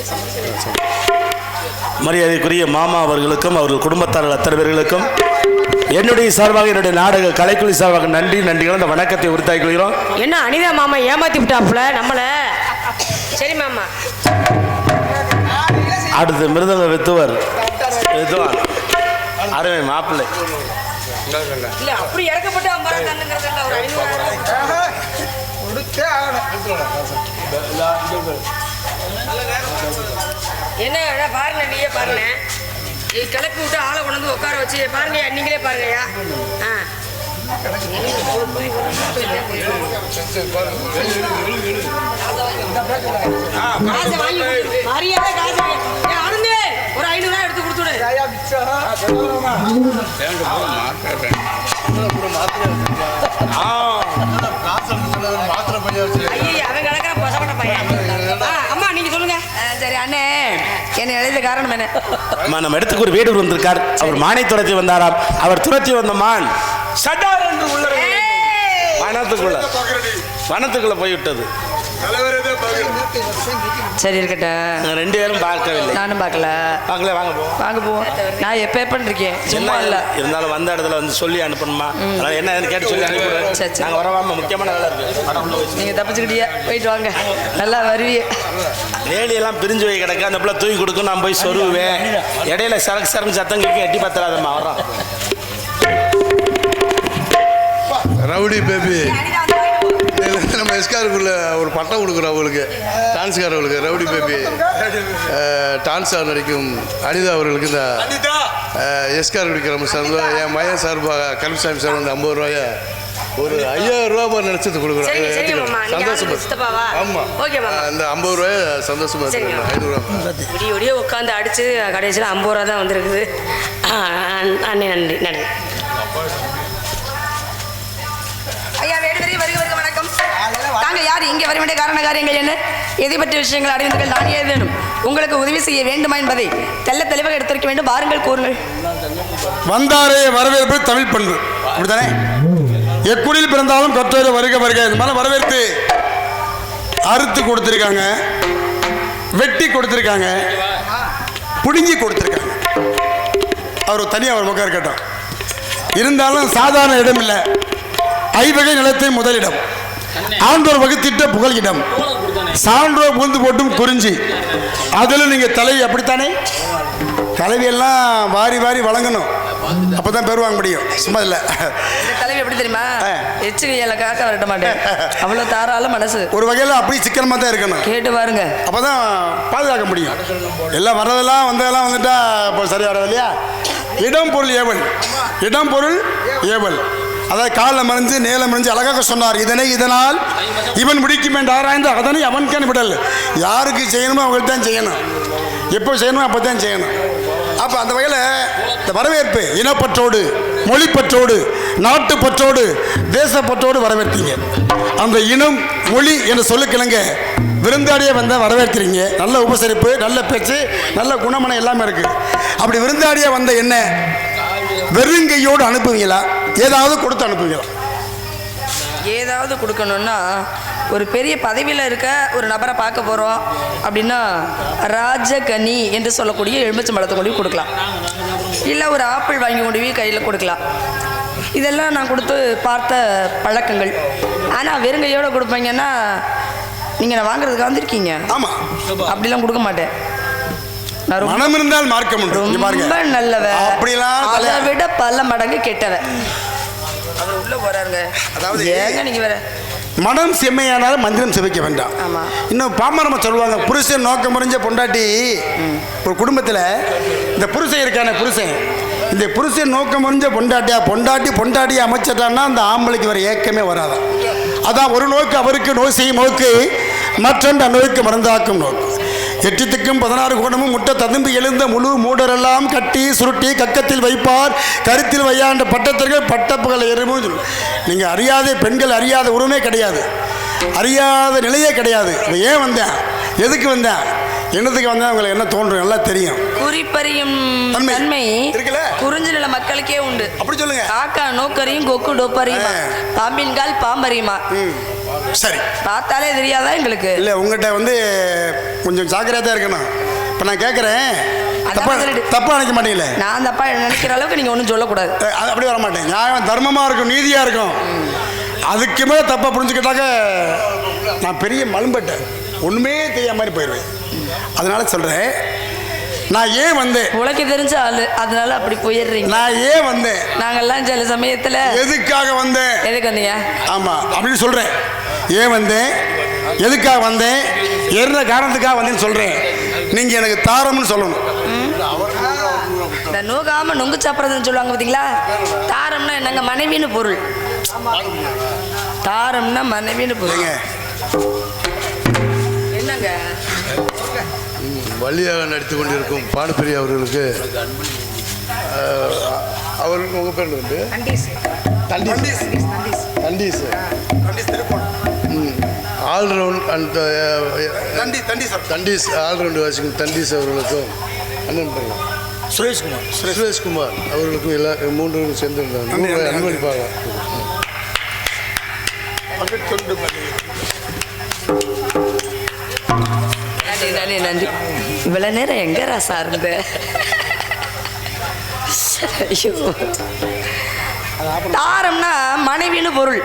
Speaker 3: மரியாதைக்குரிய மாமா அவர்களுக்கும் அவர்கள் குடும்பத்தார்கள் அத்தனை பேர்களுக்கும் என்னுடைய சார்பாக என்னுடைய நாடக கலைக்குழு சார்பாக நன்றிகள் அந்த வணக்கத்தை உறுத்தாக்கிக் கொள்கிறோம்.
Speaker 4: என்ன அனிதா மாமா ஏமாத்தி விட்டாப்புல நம்மள. சரி மாமா.
Speaker 3: அடுத்து மிருதங்க வித்துவார் அருமை மாப்பிள்ளை.
Speaker 4: இல்ல அப்படி இறக்கப்பட்டு என்ன பாருங்க, நீயே பாருங்க. கிளப்பி விட்டு ஆளை கொண்டு வந்து உட்கார வச்சு பாருங்க. நீங்களே பாருங்கய்யா. ஒரு 500 ரூபாய் எடுத்து கொடுத்துடு. அவன் கிடக்கிற பொசப்பட்ட பையன். அம்மா நீங்க சொல்லுங்க. சரி அண்ணே, என்ன எழுத காரணம் என்ன?
Speaker 3: நம்ம இடத்துக்கு ஒரு வேடூர் வந்திருக்கார். அவர் மானை துரத்தி வந்தாராம். அவர் துரத்தி வந்த மான் சட்டார் என்று உள்ள வனத்துக்குள்ள போய்விட்டது.
Speaker 4: சரி இருக்கட்டும்.
Speaker 3: 2 பேரும் பார்க்கவில்லை.
Speaker 4: நானும் பார்க்கல. வாங்க போவோம். நான் எப்ப இருக்கேன் சும்மா இல்ல.
Speaker 3: இருந்தாலும் வந்த இடத்துல வந்து சொல்லி அனுப்பணுமா? என்ன கேட்டு சொல்லி அனுப்பிடுறேன். நாங்க வரவாம முக்கியமான வேலை இருக்கு.
Speaker 4: நீங்க தப்பிச்சுக்கிட்டீங்க, போயிட்டு வாங்க. நல்லா வருவீங்க.
Speaker 3: வேலியெல்லாம் பிரிஞ்சு போய் கிடக்கு. அந்த பிள்ளை தூக்கி கொடுக்கும். நான் போய் சொருவேன். இடையில சரக்கு சத்தம் கேட்க எட்டி பத்திராதம்மா வரோம்.
Speaker 5: ரவுடி பேபி நம்ம எஸ்காருக்குள்ள ஒரு பட்டம் கொடுக்குறோம் அவங்களுக்கு, டான்ஸ்காரவங்களுக்கு. ரவுடி பேபி டான்ஸாக நடிக்கும் அனிதா அவர்களுக்கு இந்த எஸ்கார் குடிக்கிற சார் என் மையன் சார்பாக கருப்புசாமி சார் வந்து 50 ரூபாய ஒரு 5000 ரூபா நினைச்சது கொடுக்குறோம். சந்தோஷமா. ஆமா, அந்த 50 ரூபாய சந்தோஷமா இருக்கு. 500 ரூபா
Speaker 4: விடிய உட்காந்து அடிச்சு கடைசியில் 50 ரூபா தான் வந்திருக்குது. அண்ணே நன்றி நன்றி.
Speaker 6: ஐயா வேடுவரே வருக வருக வணக்கம். தாங்கள் யார்? இங்கே வர வேண்டிய காரண காரியங்கள் என்ன? எதை பற்றிய விஷயங்கள் அறிவிந்தீர்கள்? நான் ஏன் வேணும்? உங்களுக்கு உதவி செய்ய வேண்டுமா என்பதை தெல்ல தெளிவாக எடுத்திருக்க வேண்டும். வாருங்கள், கூறுங்கள்.
Speaker 1: வந்தாரே வரவேற்பு தமிழ் பண்பு, அப்படித்தானே? எக்குடியில் பிறந்தாலும் கற்றோர் வருக வருக இந்த மாதிரி வரவேற்பு அறுத்து கொடுத்துருக்காங்க, வெட்டி கொடுத்துருக்காங்க, புடுங்கி கொடுத்துருக்காங்க. அவர் தனியாக ஒரு பக்கம் இருக்கட்டும். இருந்தாலும் சாதாரண இடம் இல்லை. ஐவகை நிலத்தை முதலிடம், ஆண்டோர் வகுத்திட்ட புகழிடம், சான்றோர் புகுந்து போட்டும் குறிஞ்சி. அதில் நீங்கள் தலைவி அப்படித்தானே? தலைவியெல்லாம் வாரி வாரி வழங்கணும், அப்பதான் பேர் வாங்க முடியும். சும்மா இல்லை.
Speaker 6: தலைவி எப்படி தெரியுமா? எச்சுகையில காக்க வரட்ட மாட்டேன். அவ்வளோ தாராள மனசு.
Speaker 1: ஒரு வகையில் அப்படி சிக்கனமாக தான் இருக்கணும்.
Speaker 6: கேட்டு பாருங்க,
Speaker 1: அப்பதான் பாதுகாக்க முடியும். எல்லாம் வர்றதெல்லாம் வந்ததெல்லாம் வந்துட்டா இப்போ சரியா வர்றது இல்லையா? இடம் பொருள் ஏவல், இடம் பொருள் ஏவல். அதாவது காலில் மறைஞ்சு நேலம் மறைஞ்சு அழகாக சொன்னார். இதனால் இவன் முடிக்கும் என்று ஆராய்ந்து அதனை அவன்கான விடல். யாருக்கு செய்யணுமோ அவங்களுக்கு தான் செய்யணும், எப்போ செய்யணுமோ அப்போ தான் செய்யணும். அப்போ அந்த வகையில் இந்த வரவேற்பு இனப்பற்றோடு, மொழிப்பற்றோடு, நாட்டுப்பற்றோடு, தேசப்பற்றோடு வரவேற்பீங்க. அந்த இனம் மொழி என்று சொல்லுக்கிழங்க விருந்தாடியே வந்தால் வரவேற்கிறீங்க. நல்ல உபசரிப்பு, நல்ல பேச்சு, நல்ல குணமனம் எல்லாமே இருக்குது. அப்படி விருந்தாடியே வந்த என்ன வெறுங்கையோடு அனுப்புவீங்களா? ஏதாவது கொடுத்து அனுப்புவீங்களா?
Speaker 6: ஏதாவது கொடுக்கணும்னா ஒரு பெரிய பதவியில் இருக்க ஒரு நபரை பார்க்க போகிறோம் அப்படின்னா ராஜகனி என்று சொல்லக்கூடிய எலுமிச்சம்பழத்தை கொண்டு போய் கொடுக்கலாம். இல்லை ஒரு ஆப்பிள் வாங்கி கொண்டு போய் கையில் கொடுக்கலாம். இதெல்லாம் நான் கொடுத்து பார்த்த பழக்கங்கள். ஆனால் வெறுங்கையோடு கொடுப்பீங்கன்னா நீங்கள் நான் வாங்குறதுக்கு வந்திருக்கீங்க.
Speaker 1: ஆமாம்,
Speaker 6: அப்படிலாம் கொடுக்க மாட்டேன். நான்
Speaker 1: மனம் இருந்தால் மார்க்கம் உண்டு. இங்க பாருங்க,
Speaker 6: ரொம்ப நல்லவ,
Speaker 1: அப்படிலாம்
Speaker 6: அதை விட பல மடங்கு கெட்டவ. அவர் உள்ள போறாருங்க.
Speaker 1: அதாவது
Speaker 6: ஏங்க நீங்க வேற
Speaker 1: மனம் செம்மையானாலும் மந்திரம் செவிக்க வேண்டாம்.
Speaker 6: ஆமா.
Speaker 1: இன்னும் பாமரமா சொல்லுவாங்க, புருஷன் நோக்கம் முடிஞ்ச பொண்டாட்டி. ஒரு குடும்பத்தில் இந்த புருஷன் இருக்கான புருஷன், இந்த புருஷன் நோக்கம் முடிஞ்ச பொண்டாட்டியை அமைச்சிட்டான்னா அந்த ஆம்பளைக்கு வர ஏக்கமே வராதான். அதான் ஒரு நோக்கு அவருக்கு நோய் செய்யும் நோக்கு, மற்றொன்று அந்நோய்க்கு மருந்தாக்கும் நோக்கு. 8த்துக்கும் 16 கோணமும் முட்டை ததும்பி எழுந்த முழு மூடரெல்லாம் கட்டி சுருட்டி கக்கத்தில் வைப்பார், கருத்தில் வையாண்ட பட்டத்திற்கு பட்டப்புகள் எறும்பும். நீங்கள் அறியாத பெண்கள் அறியாத உரிமை கிடையாது, அறியாத நிலையே கிடையாது. ஏன் வந்தேன், எதுக்கு வந்தேன், என்னதுக்கு வந்தேன், உங்களுக்கு என்ன தோன்றும் நல்லா தெரியும்.
Speaker 6: குறிப்பறியும் தன்மை குறிஞ்சி நில மக்களுக்கே உண்டு.
Speaker 1: அப்படி சொல்லுங்க.
Speaker 6: காக்கா நோக்கரையும் கொக்கு டோப்பறியுமா, பாம்பின் கால் பாம்பறியுமா.
Speaker 1: சரி,
Speaker 6: பார்த்தாலே தெரியாதா எங்களுக்கு?
Speaker 1: இல்லை, உங்கள்கிட்ட வந்து கொஞ்சம் ஜாக்கிரதையாக தான் இருக்கணும். இப்போ நான் கேட்குறேன், தப்பா நினைக்க மாட்டீங்களே?
Speaker 6: நான் தப்பா நினைக்கிற அளவுக்கு நீங்கள் ஒன்றும் சொல்லக்கூடாது.
Speaker 1: அது அப்படி வர மாட்டேன். நியாயம் தர்மமாக இருக்கும், நீதியாக இருக்கும். அதுக்கு மேலே தப்பாக புரிஞ்சுக்கிட்டாக்க நான் பெரிய மலும்பட்டேன், ஒன்றுமே தெரியாத மாதிரி போயிடுவேன். அதனால சொல்கிறேன், நான் ஏன் வந்தேன்,
Speaker 6: உனக்கு தெரிஞ்ச ஆளு, அதனால அப்படி போயிடுறீங்க.
Speaker 1: நான் ஏன் வந்தேன்,
Speaker 6: நாங்கெல்லாம் சில சமயத்தில்
Speaker 1: எதுக்காக வந்தேன்,
Speaker 6: எதுக்கு வந்தீங்க, ஆமாம்
Speaker 1: அப்படின்னு சொல்கிறேன். ஏன் வந்தேன், எதுக்காக வந்தேன், என்ன காரணத்துக்காக வந்தேன்னு சொல்கிறேன். நீங்கள் எனக்கு தாரம்னு சொல்லணும்.
Speaker 6: இந்த நோகாம நொங்கு சாப்பிட்றதுன்னு சொல்லுவாங்க பார்த்தீங்களா, தாரம்னா என்னங்க, மனைவின்னு பொருள். தாரம்னா மனைவின்னு பொருள். என்னங்க
Speaker 5: வள்ளியாக நடித்து கொண்டிருக்கும் பானுப்பிரியா அவர்களுக்கு, அவருக்கு உங்கள் பேர் வந்து ஆல்ரவுண்ட் அண்ட் தண்டீஸ் ஆல்ரவுண்ட் வாசிக்கும் தண்டீஸ் அவர்களுக்கும் அண்ணன் பண்ணலாம் சுரேஷ்குமார் அவர்களுக்கும் எல்லா 3 சேர்ந்து அனுமதிப்பாங்க.
Speaker 6: நன்றி. இவ்வளவு நேரம் எங்க ராசா இருந்த? ஐயோ, தாரம்னா மனைவின்னு பொருள்.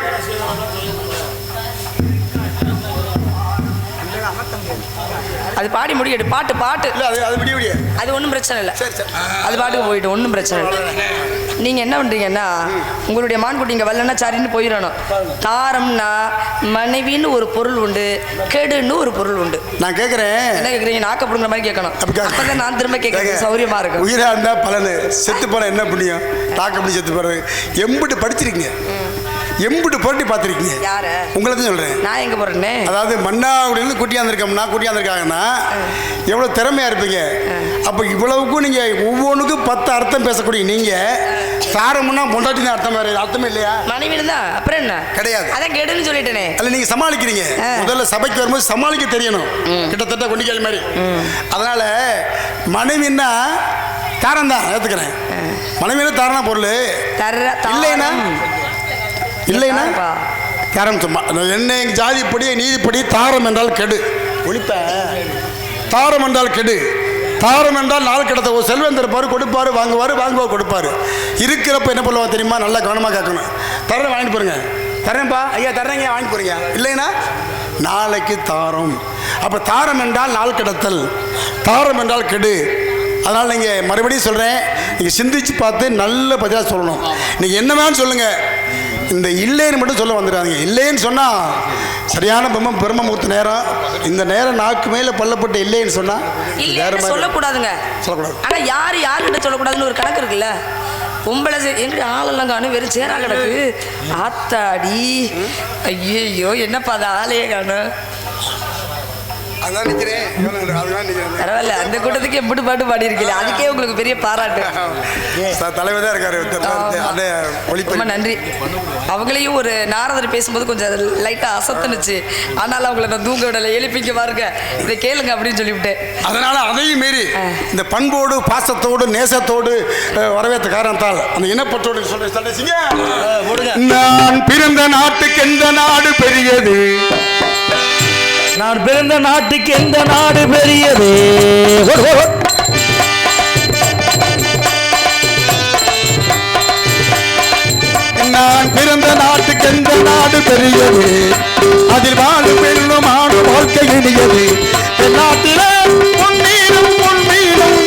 Speaker 6: அது பாடி முடியட்டு, பாட்டு அது ஒன்றும் பிரச்சனை இல்லை, அது பாட்டுக்கு போயிட்டு ஒன்றும் பிரச்சனை இல்லை. நீங்கள் என்ன பண்ணுறீங்கன்னா, உங்களுடைய மான்குட்டி இங்கே வரலன்னா சரின்னு போயிடணும். தாரம்னா மனைவின்னு ஒரு பொருள் உண்டு, கெடுன்னு ஒரு பொருள் உண்டு.
Speaker 1: நான் கேட்குறேன்,
Speaker 6: என்ன கேட்குறீங்க, நாக்கப்படுங்கிற மாதிரி கேட்கணும். அப்போ நான் திரும்ப கேட்குறேன், சௌரியமாக இருக்கும்.
Speaker 1: உயிராக இருந்தால் பலனு, செத்து போன என்ன புண்ணியம், தாக்கப்படி செத்து போகிறது. எம்பிட்டு படிச்சிருக்கீங்க, எம்பிட்டு புரட்டி பார்த்துருக்கீங்க.
Speaker 6: யார
Speaker 1: உங்களை தான் சொல்கிறேன்.
Speaker 6: நான் எங்கே போகிறேன்னே,
Speaker 1: அதாவது மன்னாகுடியிலேருந்து கூட்டியாந்துருக்காங்கன்னா எவ்வளோ திறமையாக இருப்பீங்க. அப்போ இவ்வளவுக்கும் நீங்கள் ஒவ்வொன்றுக்கும் 10 அர்த்தம் பேசக்கூடிய நீங்கள், தாரம்னா பொண்டாட்டின்னு அர்த்தம் வேறு அர்த்தமே இல்லையா?
Speaker 6: மனைவின்னு தான், அப்புறம் என்ன கிடையாது, அதான் கெடுன்னு சொல்லிட்டேனே.
Speaker 1: அதில் நீங்கள் சமாளிக்கிறீங்க. முதல்ல சபைக்கு வரும்போது சமாளிக்க தெரியணும், கிட்டத்தட்ட கொண்டிக்கால் மாதிரி. அதனால் மனைவின்னா தாரம் தான் ஏற்றுக்கிறேன். மனைவின்னா தாரணா பொருள் இல்லைன்னா தாரம் சும்மா என்ன எங்கள் ஜாதிப்படி நீதிப்படி தாரம் என்றால் கெடு ஒழிப்ப. தாரம் என்றால் கெடு, தாரம் என்றால் நாள் கிடத்த. ஒரு செல்வந்தர் பாரு, கொடுப்பாரு, வாங்குவார் கொடுப்பாரு. இருக்கிறப்ப என்ன பண்ணுவா தெரியுமா, நல்லா கவனமாக கேட்கணும். தரேன் வாங்கிட்டு போறீங்க, தரேன்ப்பா ஐயா தர்றேங்க வாங்கிட்டு போறீங்க, இல்லைன்னா நாளைக்கு தாரம். அப்போ தாரம் என்றால் நாள் கிடத்தல், தாரம் என்றால் கெடு. அதனால் நீங்கள் மறுபடியும் சொல்கிறேன், நீங்கள் சிந்திச்சு பார்த்து நல்ல பதிலாக சொல்லணும். நீங்கள் என்ன வேணும்னு சொல்லுங்கள், இந்த இல்லைன்னு மட்டும் சொல்ல வந்துடாதீங்க. இல்லைன்னு சொன்னால் சரியான பிரம்மமுகூர்த்த நேரம், இந்த நேரம் நாக்கு மேலே பல்லப்பட்டு இல்லைன்னு சொன்னால்
Speaker 6: சொல்லக்கூடாதுங்க. ஆனால் யாருக்கிட்ட சொல்லக்கூடாதுன்னு ஒரு கணக்கு இருக்குல்ல. பொம்பளை எங்கிட்ட ஆளெல்லாம் காணும், வெறும் சேரா கிடக்கு. ஆத்தாடி ஐயோ, என்னப்பா அது ஆளையே காணும். பரவாயில்ல, அந்த கூட்டத்துக்கு எப்படி பாட்டு பாடி இருக்கீங்க, அதுக்கே உங்களுக்கு பெரிய பாராட்டு.
Speaker 1: தலைவர் தான் இருக்காரு.
Speaker 6: ரொம்ப நன்றி. அவங்களையும் ஒரு நாரதர் பேசும்போது கொஞ்சம் லைட்டாக அசத்துனுச்சு, ஆனாலும் அவங்கள நான் தூங்க விடலை, எழுப்பிக்க பாருங்க, இதை கேளுங்க அப்படின்னு சொல்லிவிட்டேன்.
Speaker 1: அதனால அதையும் மீறி இந்த பண்போடு பாசத்தோடு நேசத்தோடு வரவேற்ற காரணத்தால் அந்த இனப்பற்றோடு சொல்றேன். நான் பிறந்த நாட்டுக்கு எந்த நாடு பெரியது,
Speaker 2: நான் பிறந்த நாட்டுக்கு எந்த நாடு பெரியது,
Speaker 1: நான் பிறந்த நாட்டுக்கு எந்த நாடு பெரியது, அதில் வாழும் பெண்ணும் ஆடும் வாழ்க்கை இனியது. நாட்டிலே பொன்னீரும் பொன்மீனும்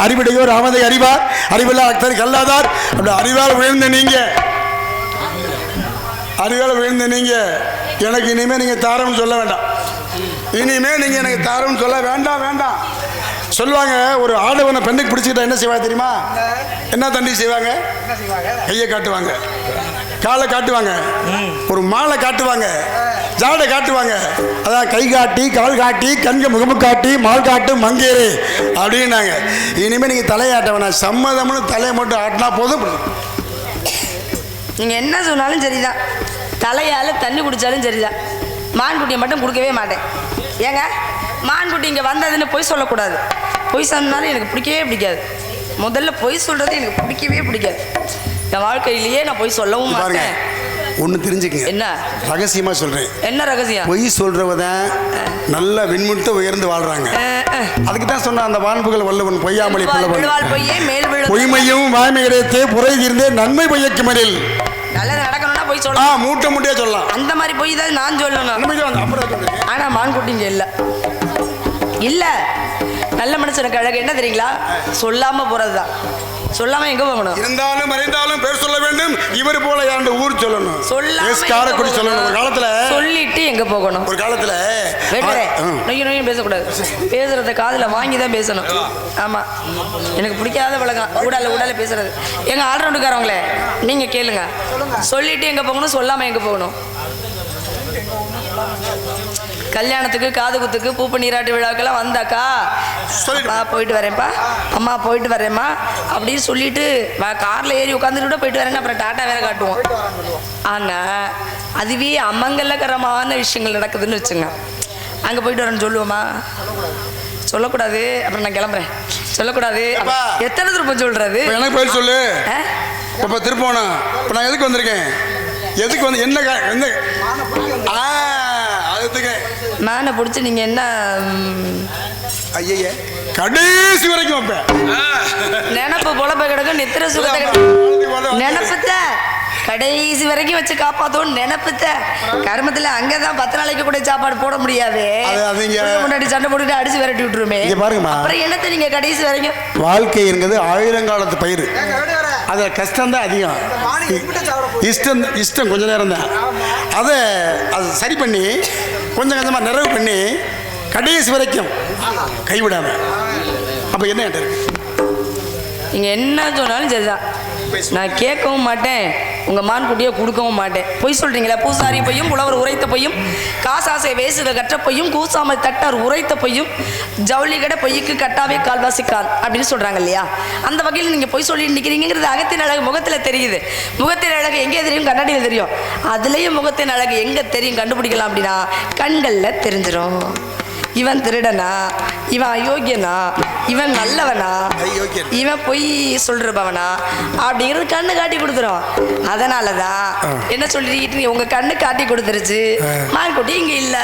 Speaker 1: அறிவிடையோர் ஆவதை அறிவார், அறிவில்லா அக்தர் கல்லாதார். அப்படி அறிவால் விழுந்த நீங்க எனக்கு இனிமே நீங்க தாரம்னு சொல்ல வேண்டாம். இனிமே நீங்க எனக்கு தாரம்னு சொல்ல வேண்டாம். சொல்லுவாங்க, ஒரு ஆடவனை பெண்ணுக்கு பிடிச்சிக்கிட்டா என்ன செய்வாங்க தெரியுமா? என்ன தண்டி செய்வாங்க? கையை காட்டுவாங்க, காலை காட்டுவாங்க, ஒரு மாலை காட்டுவாங்க, ஜாடை காட்டுவாங்க. அதான் கை காட்டி, கால் காட்டி, கண்க முகமு காட்டி, மால் காட்டு மங்கேரு அப்படின்னாங்க. இனிமேல் நீங்கள் தலையாட்ட வேணாம், சம்மதம்னு தலையை மட்டும் ஆட்டினா போதும்.
Speaker 6: நீங்கள் என்ன சொன்னாலும் சரிதான், தலையால் தண்ணி குடித்தாலும் சரிதான், மான்குட்டியை மட்டும் கொடுக்கவே மாட்டேன். ஏங்க, மான்குட்டி இங்கே வந்ததுன்னு பொய் சொல்லக்கூடாது. பொய் சொன்னாலும் எனக்கு பிடிக்கவே பிடிக்காது. முதல்ல பொய் சொல்கிறது எனக்கு பிடிக்கவே பிடிக்காது. என் வாழ்க்கையிலேயே நான் பொய் சொல்லவும் மாட்டேன்.
Speaker 1: ஒன்று தெரிஞ்சுக்கங்க, என்ன ரகசியமாக சொல்கிறேன். என்ன ரகசியம்? பொய் சொல்கிறவதான் நல்ல விண்முட்டு உயர்ந்து வாழ்கிறாங்க. அதுக்கு தான் சொன்ன அந்த வான்புகள் வல்லவன் பொய்யாமொழி பொய்மையும் வாய்மை கிடைத்தே புரை தீர்ந்தே நன்மை பொய்யக்கு மறில்.
Speaker 6: நல்லது நடக்கணும்னா போய் சொல்லலாம்,
Speaker 1: மூட்டை முட்டையா சொல்லலாம்.
Speaker 6: அந்த மாதிரி போய் தான் நான் சொல்லணும். ஆனால் மான்குட்டி இங்கே இல்லை. நல்ல மனுஷனுக்கு அழகு என்ன தெரியுங்களா? சொல்லாமல் போகிறது தான். சொல்லாம எங்க போகணும்? இருந்தாலும்
Speaker 1: மறைந்தாலும் பேர் சொல்ல வேண்டும். இவர் போல யாண்ட ஊர் சொல்லணும், காரைக்குடி சொல்லணும். ஒரு காலத்துல
Speaker 6: சொல்லிட்டு எங்க போகணும்?
Speaker 1: ஒரு காலத்துல
Speaker 6: நொய்யும் பேசக்கூடாது. பேசுறத காதுல வாங்கி தான் பேசணும். ஆமா, எனக்கு பிடிக்காத பழக்கம் ஊடால பேசுறது. எங்க ஆல்ரவுண்டுக்காரவங்களே நீங்க கேளுங்க, சொல்லிட்டு எங்க போகணும், சொல்லாம எங்க போகணும்? கல்யாணத்துக்கு, காது குத்துக்கு, பூப்பு நீராட்டு விழாக்கெல்லாம் வந்தாக்கா போயிட்டு வரேன்ப்பா, அம்மா போயிட்டு வரேம்மா அப்படின்னு சொல்லிட்டு காரில் ஏறி உட்காந்துட்டு கூட போயிட்டு வரேன்னு அப்புறம் டாட்டா வேற காட்டுவோம். ஆனால் அதுவே அமங்கலகரமான விஷயங்கள் நடக்குதுன்னு வச்சுங்க, அங்கே போயிட்டு வரேன்னு சொல்லுவோமா? சொல்லக்கூடாது. அப்புறம் நான் கிளம்புறேன் சொல்லக்கூடாது. எத்தனை திருப்பம் சொல்றது?
Speaker 1: எனக்கு போய் சொல்லு. இப்போ திருப்போனா இப்போ நான் எதுக்கு வந்திருக்கேன்? எதுக்கு வந்து என்ன
Speaker 6: மேனை பிடிச்சி நீங்க என்ன
Speaker 1: ஐய கடைசி வரைக்கும் வைப்பேன்.
Speaker 6: நினப்பு பொழப்ப கிடக்கும், நித்திர சுகத்தை நினப்புத்த கடைசி வரைக்கும் வச்சு காப்பாத்தோம். நினப்புத்த கர்மத்துல அங்கதான் 10 நாளைக்கு கூட சாப்பாடு போட முடியாது. முன்னாடி சண்டை போட்டுட்டு அடிச்சு விரட்டி விட்டுருமே.
Speaker 1: பாருங்கம்மா,
Speaker 6: அப்புறம் என்னத்தை நீங்க கடைசி வரைக்கும்?
Speaker 1: வாழ்க்கை என்கிறது 1000 காலத்து பயிர். அது கஷ்டம் தான் அதிகம், இஷ்டம் கொஞ்ச நேரம் தான். அதை சரி பண்ணி கொஞ்சம் கொஞ்சமாக நிறைவு பண்ணி கடைசி வரைக்கும் கைவிடாம. அப்போ என்ன இருக்கு?
Speaker 6: நீங்கள் என்ன சொன்னாலும் சரிதான், நான் கேட்கவும் மாட்டேன், உங்கள் மான்குட்டியை கொடுக்கவும் மாட்டேன். பொய் சொல்கிறீங்களா? பூசாரி பொய்யும், புலவர் உரைத்த பொய்யும், காசாசை வேசுக கற்ற பொய்யும், கூசாமல் தட்டார் உரைத்த பொய்யும், ஜவுளி கடை பொய்யுக்கு கட்டாவே கால்வாசிக்கான் அப்படின்னு சொல்கிறாங்க இல்லையா? அந்த வகையில் நீங்கள் பொய் சொல்லி நிற்கிறீங்கிறது அகத்தின் அழகு முகத்தில் தெரியுது. முகத்தின் அழகு எங்கே தெரியும்? கண்ணாடியில் தெரியும். அதுலேயும் முகத்தின் அழகு எங்கே தெரியும் கண்டுபிடிக்கலாம் அப்படின்னா கண்களில் தெரிஞ்சிடும். இவன் திருடனா, இவன் அயோக்கியனா, இவன் நல்லவனா, இவன் பொய் சொல்றவனா அப்படிங்கிறது கண்ணு காட்டி கொடுத்துரும். அதனாலதான் என்ன சொல்லிட்டு உங்க கண்ணு காட்டி கொடுத்துருச்சு, மான்குட்டி இங்க இல்ல.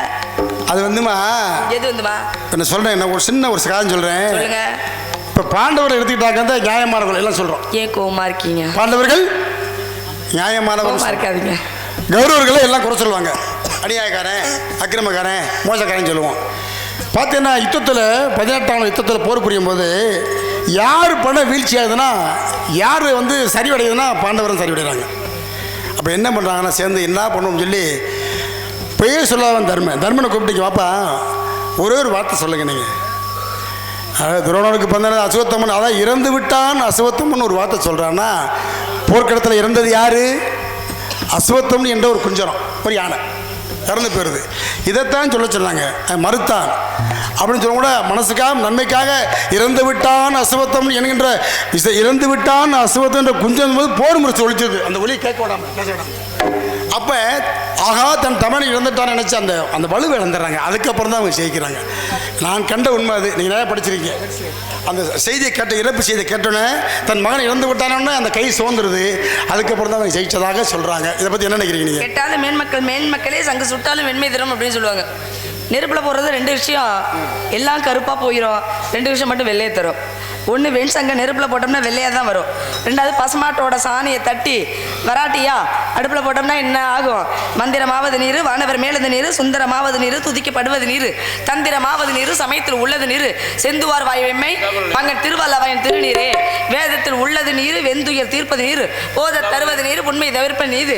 Speaker 1: அது வந்துமா
Speaker 6: எது வந்துமா
Speaker 1: என்ன சொல்றேன், என்ன ஒரு சின்ன ஒரு காரணம் சொல்றேன்.
Speaker 6: சொல்லுங்க.
Speaker 1: இப்ப பாண்டவர் எடுத்துக்கிட்டாங்க, நியாயமானவர்கள் எல்லாம் சொல்றோம்.
Speaker 6: ஏன் கோவமா இருக்கீங்க?
Speaker 1: பாண்டவர்கள் நியாயமானவர்கள்
Speaker 6: இருக்காதீங்க.
Speaker 1: கௌரவர்களை எல்லாம் குறை சொல்லுவாங்க, அநியாயக்காரன், அக்கிரமக்காரன், மோசக்காரன் சொல்லுவோம். பார்த்தீங்கன்னா யுத்தத்தில் 18ஆம் யுத்தத்தில் போர் புரியும் போது யார் பணம் வீழ்ச்சி ஆகுதுன்னா, யார் வந்து சரிவடையுதுன்னா பாண்டவரும் சரிவடைகிறாங்க. அப்போ என்ன பண்ணுறாங்கன்னா சேர்ந்து என்ன பண்ணுவோம்னு சொல்லி பெயர் சொல்லாதவன் தர்மனை கூப்பிட்டு வாப்பா ஒரே ஒரு வார்த்தை சொல்லுங்க நீங்கள். அதாவது துரோணனுக்கு 16 அசுவத்தம்மன், அதான் இறந்து விட்டான் அசுவத்தம்மன் ஒரு வார்த்தை சொல்கிறான்னா, போர்க்களத்தில் இறந்தது யார்? அசுவத்தம்மன் என்ற ஒரு குஞ்சரம், ஒரு யானை இறந்து போயிருது. இதைத்தான் சொல்ல சொன்னாங்க, மறுத்தான் அப்படின்னு சொல்ல கூட மனசுக்காக நன்மைக்காக இறந்து விட்டான் அசுவத்தம் என்கின்ற இறந்து விட்டான் அசுவத்தம் என்ற குஞ்சம் போது போர் முறைச்சு ஒழிச்சது. அந்த ஒளியை கேட்க விடாம அப்போ ஆகா தன் தமிழ் இறந்துட்டான்னு நினச்சி அந்த வலுவை இழந்துடுறாங்க. அதுக்கப்புறம் தான் அவங்க ஜெயிக்கிறாங்க. நான் கண்ட உண்மை அது, நீங்கள் நிறையா படிச்சிருக்கீங்க. அந்த செய்தியை கேட்ட, இறப்பு செய்தியை கேட்டோன்னே தன் மகன் இறந்து விட்டானோன்னு அந்த கை சோர்ந்துருது. அதுக்கப்புறம் தான் அவங்க ஜெயிச்சதாக சொல்கிறாங்க. இதை பற்றி என்ன நினைக்கிறீங்க நீங்கள்?
Speaker 6: கேட்டாலும் மேன்மக்களே சங்கு சுட்டாலும் வெண்மை தரும் அப்படின்னு சொல்லுவாங்க. நெருப்பில் போடுறது 2 விஷயம், எல்லாம் கருப்பாக போயிடும், 2 விஷயம் மட்டும் வெள்ளையை தரும். ஒன்று வெண்சங்க நெருப்பில் போட்டோம்னா வெள்ளையாக தான் வரும். ரெண்டாவது பசுமாட்டோட சாணியை தட்டி வராட்டியா அடுப்பில் போட்டோம்னா என்ன ஆகும்? மந்திரமாவது நீர், வானவர் மேலது நீர், சுந்தரமாவது நீர், துதிக்கப்படுவது நீர், தந்திரமாவது நீர், சமயத்தில் உள்ளது நீர், செந்துவார் வாயுமை பங்கன் திருவல்லவாயன் திருநீரே, வேதத்தில் உள்ளது நீர், வெந்துயர் தீர்ப்பது நீர், ஓத தருவது நீர், உண்மை தவிர்ப்பது நீர்,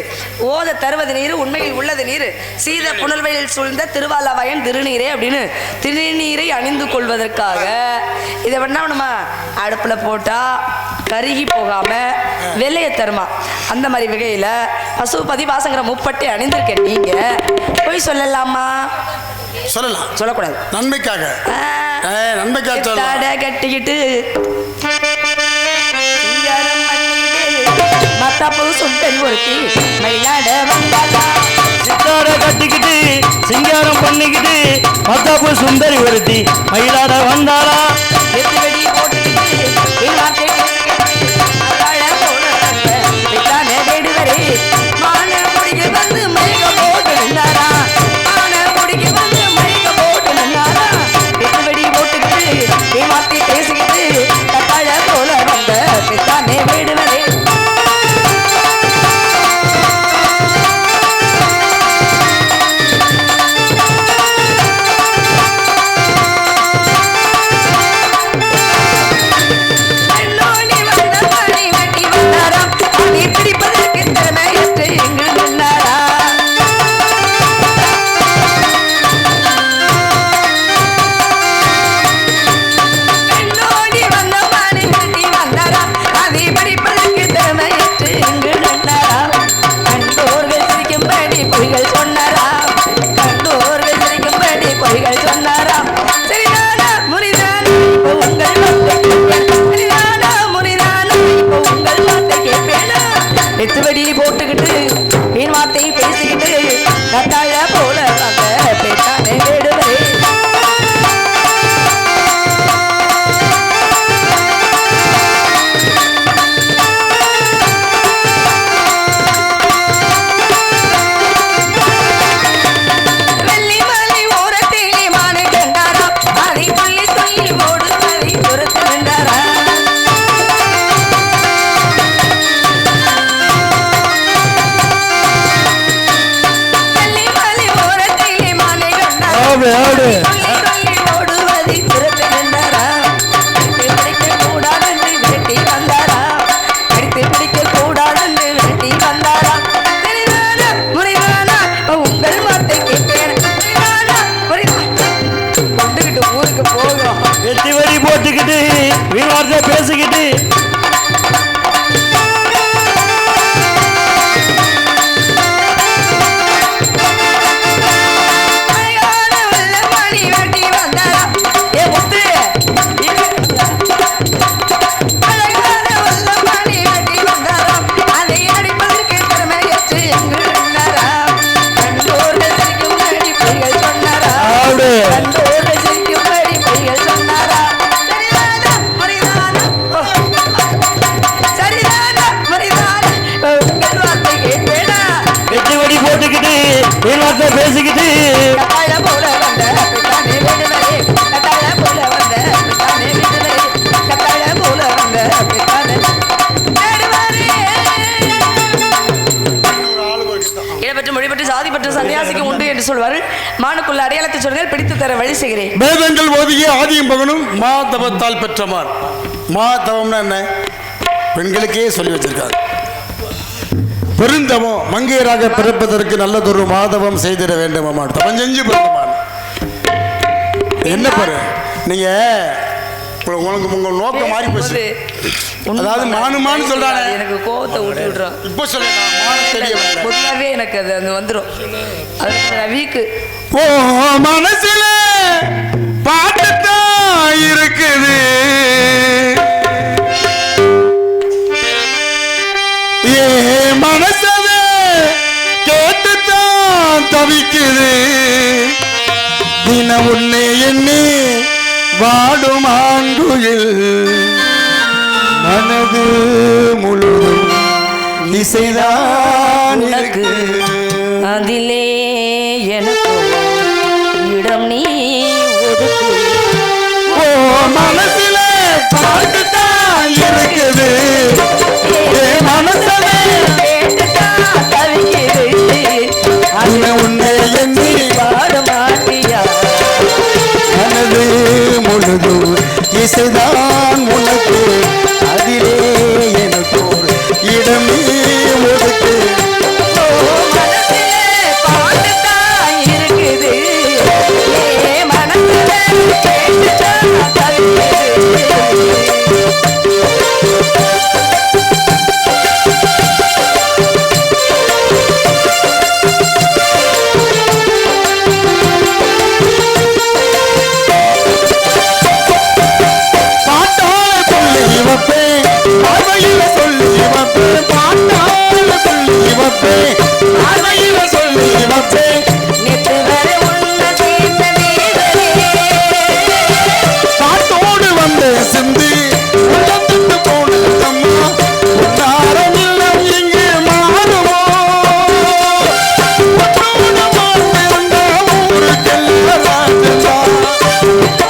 Speaker 6: ஓத தருவது நீர், உண்மையில் உள்ளது நீர், சீத புனல்வெளியில் சூழ்ந்த திருவாலவாயன் திருநீரே அப்படின்னு திருநீரை அணிந்து கொள்வதற்காக இதை வேணா நம்ம அடுப்பில் போட்டால் கருகி போகாம வெள்ளைய தருமா. அந்த மாதிரி வகையில் பசுபதி வாசங்கிற முப்பட்டை அணிந்திருக்க நீங்க போய் சொல்லலாமா?
Speaker 1: சொல்லலாம்,
Speaker 6: சொல்லக்கூடாது.
Speaker 1: நன்மைக்காக நன்மைக்காக சொல்லலாம்.
Speaker 6: கட்டிக்கிட்டு மத்தாப்பு சுண்டன் ஒருத்தி மயிலாட வந்தாளா,
Speaker 2: சித்தாட கட்டிக்கிட்டு சிங்காரம் பண்ணிக்கிட்டு மத்தாப்பு சுந்தரி ஒருத்தி மயிலாட வந்தாளா,
Speaker 6: எத்து வெடி போட்டுக்கிட்டு வார்த்தை வேடுவரே மான முடிக்கு வந்து மயக்க போட்டு நின்றாரா, மான முடிக்கு வந்து மயக்க போட்டு நின்றாரா, எத்து வெடி போட்டுக்கிட்டு வார்த்தை பேசிக்கிட்டு தக்காள போல வந்த பித்தானே வேடுவரே. எத்துவடி போட்டுக்கிட்டு மீன் வார்த்தையை பேசிக்கிட்டு கட்டாழ போல வந்த பேட்டானே வேடுவரே. வெள்ளி மலை ஓரத்திலே மானை கண்டாரா, அதை துள்ளி துள்ளி ஓடுவதை துரத்து நின்றாரா, ஓடுவதை துரத்து நின்றாரா, பிடிக்க கூடாதென்று விரட்டி வந்தாரா, அடித்து பிடிக்க கூடாதென்று விரட்டி வந்தாரா, சரிதானா முறைதானா உங்கள் வார்த்தை கேட்பேன், சரிதானா முறைதானா கொண்டுகிட்டு ஊருக்கு போகிறோம்.
Speaker 2: வெட்டி வரி போட்டுக்கிட்டு வீண் வார்த்தை பேசிக்கிட்டு பேசிக்கிட்டு
Speaker 6: போல வந்த பித்தானே வேடுவரே, போல வந்த பித்தானே வேடுவரே, போல வந்த பித்தானே வேடுவரே. இடப்பெற்று மொழிபெற்று சாதி பெற்ற சன்னியாசிக்கு உண்டு என்று சொல்வார்கள். மானுக்குள்ள அடையாளத்தை சொல்லுங்கள், பிடித்து தர வழி செய்கிறேன்.
Speaker 1: வேதங்கள் ஓதிய ஆதியும் பகனும் மா தவத்தால் பெற்றமான். மா தவம்னா என்ன? பெண்களுக்கே சொல்லி வச்சிருக்காங்க. பெருந்தவம் மங்கையராக பிறப்பதற்கு நல்லதொரு மாதவம் செய்திட வேண்டும். தவம் செஞ்சு பிறந்தமான். என்ன பாரு நீங்க உங்களுக்கு உங்க நோக்கம் மாறி போச்சு. அதாவது மானுமான்னு சொல்றாங்க.
Speaker 6: எனக்கு கோவத்தை ஊட்டி விடுறோம்.
Speaker 1: இப்போ சொல்லுங்க.
Speaker 6: பொதுவாகவே எனக்கு அது அங்கே வந்துடும். அது வீக்கு.
Speaker 1: ஓ மனசுல பாட்டுத்தான் இருக்குது, ஏ மனசவே கேட்டுத்தான் தவிக்குது, தினம் உன்னை எண்ணி வாடும் ஆண்டுயில் மனது முழுதும் இசைதான் இருக்கு.
Speaker 6: அதிலே எனக்கு இடம் நீ ஒதுக்கு.
Speaker 1: ஓ மனசிலே பாட்டுத்தான் இருக்குது என் மனசுல
Speaker 6: கேட்டுதான் தவிக்குது
Speaker 1: உன்னை உன்னை எண்ணி
Speaker 6: பாட மாட்டியா
Speaker 1: மனது முழுதும் இசைதான் உனக்கு அதிலே எனக்கு ஒரு இடமே ஒதுக்கு
Speaker 6: மனசுல பாட்டுதான் இருக்குது மனசுல கேட்டுதான் தவிக்குது
Speaker 1: பாட்டால சொல்லி வைப்பேன் பார்வையில சொல்லி வைப்பேன் பாட்டால சொல்லி வைப்பேன் பார்வையில சொல்லி வைப்பேன்
Speaker 6: நேத்து வரை உன்னை சேர்ந்த நேரமே
Speaker 1: பாட்டோடு வந்து சிந்தி உள்ளத்துக்கு போனதம்மா உன்னாரம் இல்லம் இங்கே மாறுமோ உன்னோடு வாழ்ந்திருந்த ஊருக்கெல்லாம் ராஜதா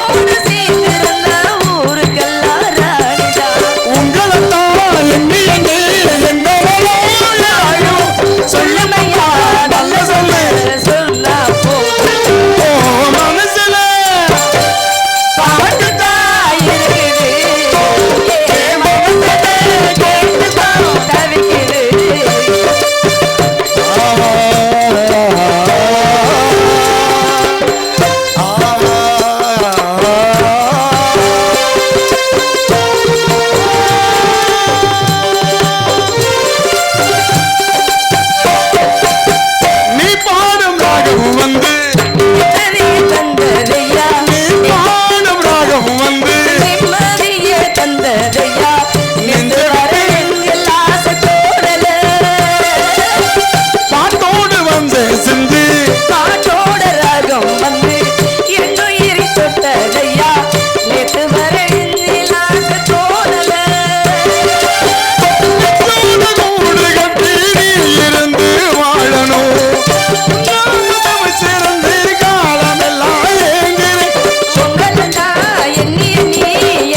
Speaker 6: ஒரு சேர்ந்திருந்த ஊருக்கெல்லாம் ராணிதா
Speaker 1: உங்களைத்தான் எண்ணி எண்ணி எங்களோ யாரும்
Speaker 6: சொல்லுமையா
Speaker 1: நல்ல சொல்லு
Speaker 6: சொன்னா போதும்
Speaker 1: ஓ மனசுல
Speaker 6: பாட்டுதான் இருக்குது மனசுல கேட்டுதான் தவிக்குது
Speaker 1: நீ பாடும் ராகம் வந்து
Speaker 6: நிம்மதியே தந்ததையா
Speaker 1: நீ பாடும் ராகம் வந்து
Speaker 6: நிம்மதியே தந்ததையா நின்று வர எங்கள் ஆசை தோடல
Speaker 1: பாட்டோடு வந்து சிந்து
Speaker 6: காற்றோட ராகம் வந்து என்னுயிரி தொட்டதையா நேத்து வர எங்கள் ஆசை தோடல
Speaker 1: கூடு கட்டி நீ இருந்து வாழணும் உன்னோடு சிறந்து காலமெல்லாம் ஏங்குறேன்
Speaker 6: சொங்கலண்டா எண்ணி எண்ணி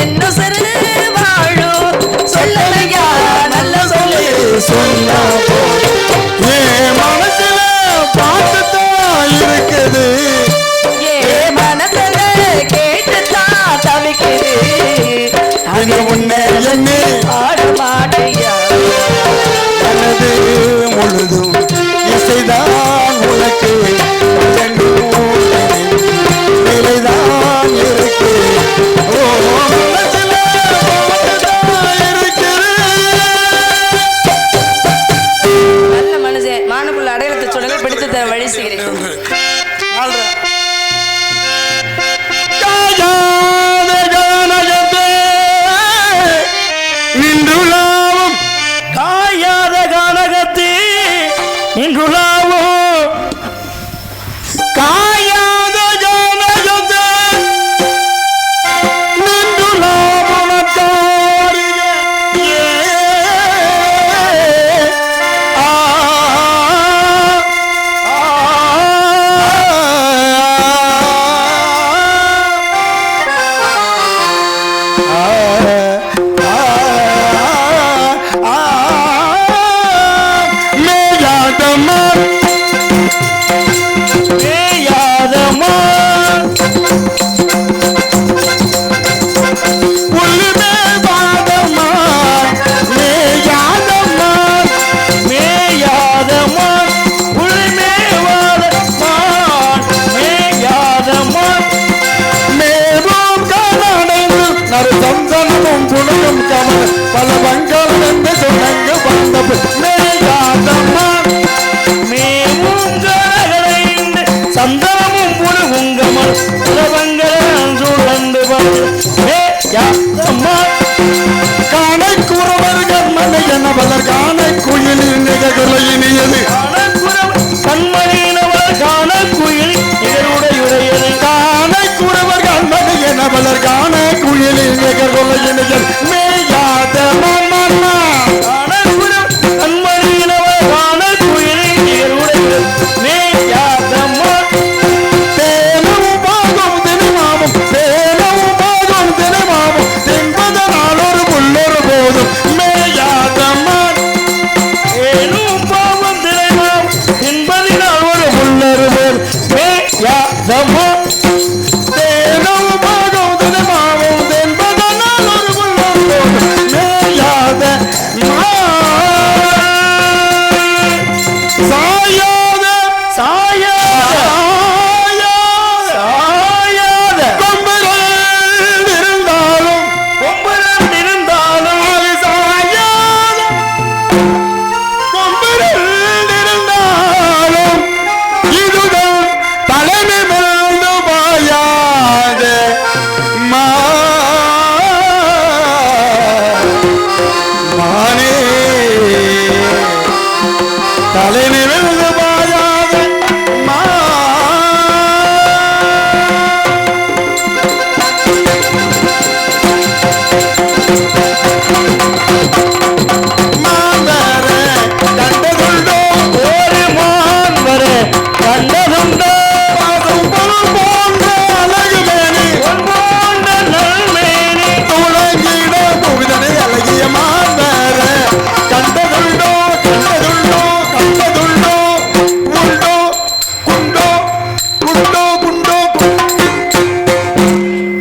Speaker 6: என்ன சிறு வாழும் சொல்லலையா நல்ல சொல்லு
Speaker 1: சொன்னா ஏன் மனசுல பாட்டுத்தான் இருக்குது
Speaker 6: ஏ மனசுல கேட்டுதான் தவிக்குது
Speaker 1: அது உன்னை எண்ணி
Speaker 6: ஆட மாட்டியா
Speaker 1: மனது முழுதும் இசைதான் உனக்கு நிலைதான் இருக்கு ஓ மனசுல பாட்டுத்தான் இருக்குது
Speaker 6: நல்ல மனுஷன் மானுக்குள்ள அடையாளத்தை சொல்லுங்க பிடித்து தர வழி செய்கிறேன்
Speaker 1: நின்றுளாவும்
Speaker 2: காயாத கானகத்தே நின்றுளாவோ
Speaker 1: காயாத ஜானகத்தே நின்றுளாவுன காரிக ஆ பல வங்காள சொன்னங்க வந்த மேயாதம்மா
Speaker 2: மேவுங்களைந்து சந்தனமும் புழுகுங்கமல் உலகங்கள் சுழந்து அம்மா
Speaker 1: காணை கூறவர்கள் மனை என பலர் காணை குயிலில் நிகழ்களை இனியது
Speaker 2: கண்மணியினவர் காண குயில் நிகழுடையுடையது
Speaker 1: காணை கூறவர்கள் மனை என பலர் காணை குயிலில் நிகழ்களை இனியது மேயாத மன்னா
Speaker 2: கண்மணியினவர் காண குயில் நிகழுடையது மேயாதம்மா
Speaker 1: தேனவும் பாகம் தினமாவும் தேனவும் பாகம் தினமாவும் தென்பத சமம் தேனும் பாகம் தினமாவும் தென்பதனால் ஒரு உள்ளம் போதும் மேயாத சாயாத சாயாத சாயாத கொம்புகள் இருந்தாலும் அது சாயாத கொம்புகள் இருந்தாலும் இதுதான் தலைமை மேல்ந்து பாயாத மானே தலைமை மேல்ந்து பாயாத மாந்தர கண்டதுண்டோ ஒரு மான்வர கண்டதுண்டோ பாதம் பொருள் போன்ற அழகு மேனி போன்ற நல்மேனி துளங்கிட புவிதனை அழகிய மாந்தர கண்டதுண்டோ கண்டதுண்டோ கண்டதுண்டோ உண்டோ குண்டோ குண்டோ குண்டோ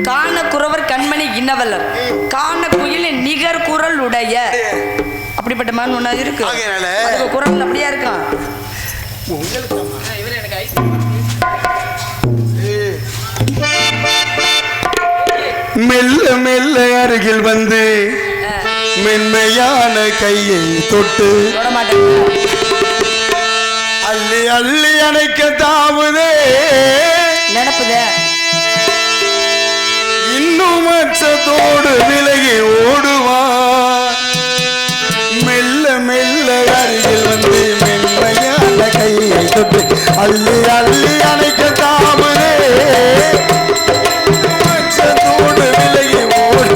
Speaker 6: காண குறவர் கண்மணி இன்னவல்லர் காண குயிலின் நிகர் குரல் உடைய அப்படிப்பட்ட மான் ஒண்ணா இருக்கு
Speaker 1: ஆகையினால
Speaker 6: அதுக்கு குரல் அப்படியா இருக்கான்
Speaker 1: மெல்ல மெல்ல அருகில் வந்து மென்மையான கையை தொட்டு
Speaker 6: தொட மாட்டேன்
Speaker 1: அள்ளி அள்ளி அணைக்க தாவுதே
Speaker 6: நினப்புதே
Speaker 1: இன்னும் அச்சத்தோடு விலகி ஓடுவான் மெல்ல மெல்ல அருகில் வந்து மென்மையான கையை தொட்டு அள்ளி அள்ளி அணைக்க தாவுதே இன்னும் அச்சத்தோடு விலகி ஓடு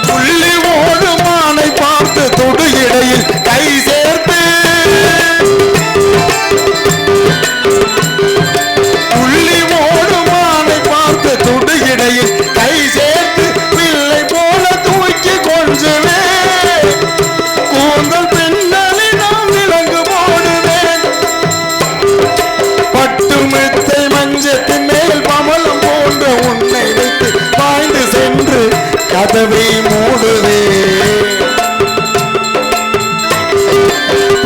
Speaker 1: புள்ளி ஓடு மானை பார்த்து தொடு இடையில் கை சேர்த்து புள்ளி ஓடு மானை பார்த்து தொடு இடையில் கை சேர்த்து பிள்ளை போல தூக்கி கொஞ்சவே கூந்தல் பின்னலி நாம் விலங்கு போடுவேன் பட்டு மெத்தை மஞ்சத்தின் மேல் பமலம் போன்ற உன்னை வைத்து பாய்ந்து சென்று கதவை மூடுவே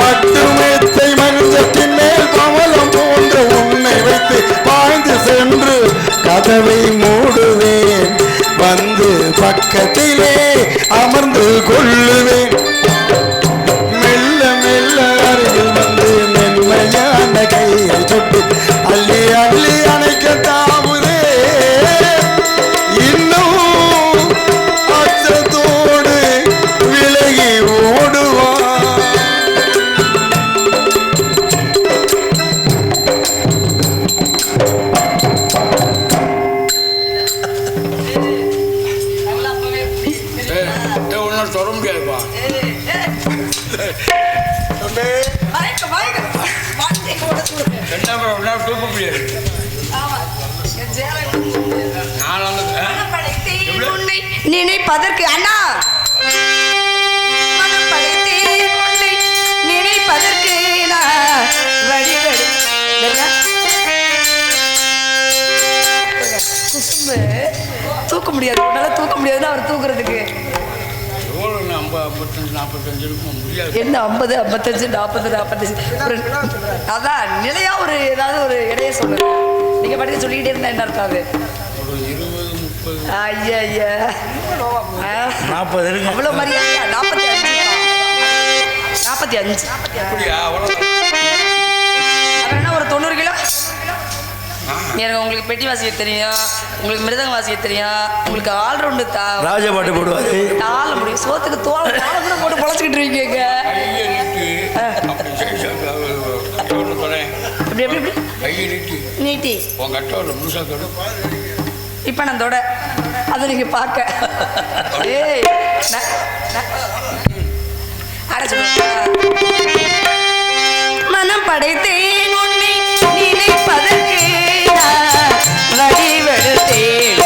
Speaker 1: பட்டு மெத்தை மஞ்சத்தின் மேல் பமலம் போன்ற உன்னை வைத்து பாய்ந்து சென்று கதவை மூடுவேன் வந்து பக்கத்திலே அமர்ந்து கொள்ளுவேன் மெல்ல மெல்ல அருகில் வந்து மென்மையான கையை தொட்டு அள்ளி அள்ளி அணைக்க தாவுதே இன்னும் அச்சத்தோடு விலகி ஓடுவான்
Speaker 5: ஒன்றும் சொல்ல முடியாதுப்பா என்ன தூக்க முடியாது
Speaker 6: நினைப்பதற்கு அண்ணா மனம் படைத்தேன் உன்னை நினைப்பதற்கு நான் வழிபடு குசும்பு தூக்க முடியாது உன்னால தூக்க முடியாதுன்னு அவர் தூக்குறதுக்கு என்ன 50 55 40 45 அதான் நிலையா ஒரு ஏதாவது ஒரு இடையே சொல்லுங்க நீங்க பாட்டுக்கு சொல்லிக்கிட்டே இருந்தா என்ன இருக்காது ஐயா ஐயா
Speaker 2: 40 இருக்கு.
Speaker 6: அவ்வளோ மரியாதையா 45 அப்படின்னா ஒரு 90 கிலோ எனக்கு உங்களுக்கு பெட்டி வாசிக்க தெரியும், உங்களுக்கு மிருதங்க வாசிக்க தெரியும், உங்களுக்கு ஆல்ரவுண்டு
Speaker 2: ராஜபாட்டு போடுவாரு.
Speaker 6: தாள முடியும், சோத்துக்கு தோலை கூட போட்டு பொழைச்சிக்கிட்டு இருக்கீங்க. எப்படி எப்படி எப்படி நீட்டி இப்போ நான் தொட அதை நீங்க பார்க்க ஏய் மனம் படைத்தேன் உன்னை நினைப்பதற்கு வடிவெடுத்தேன்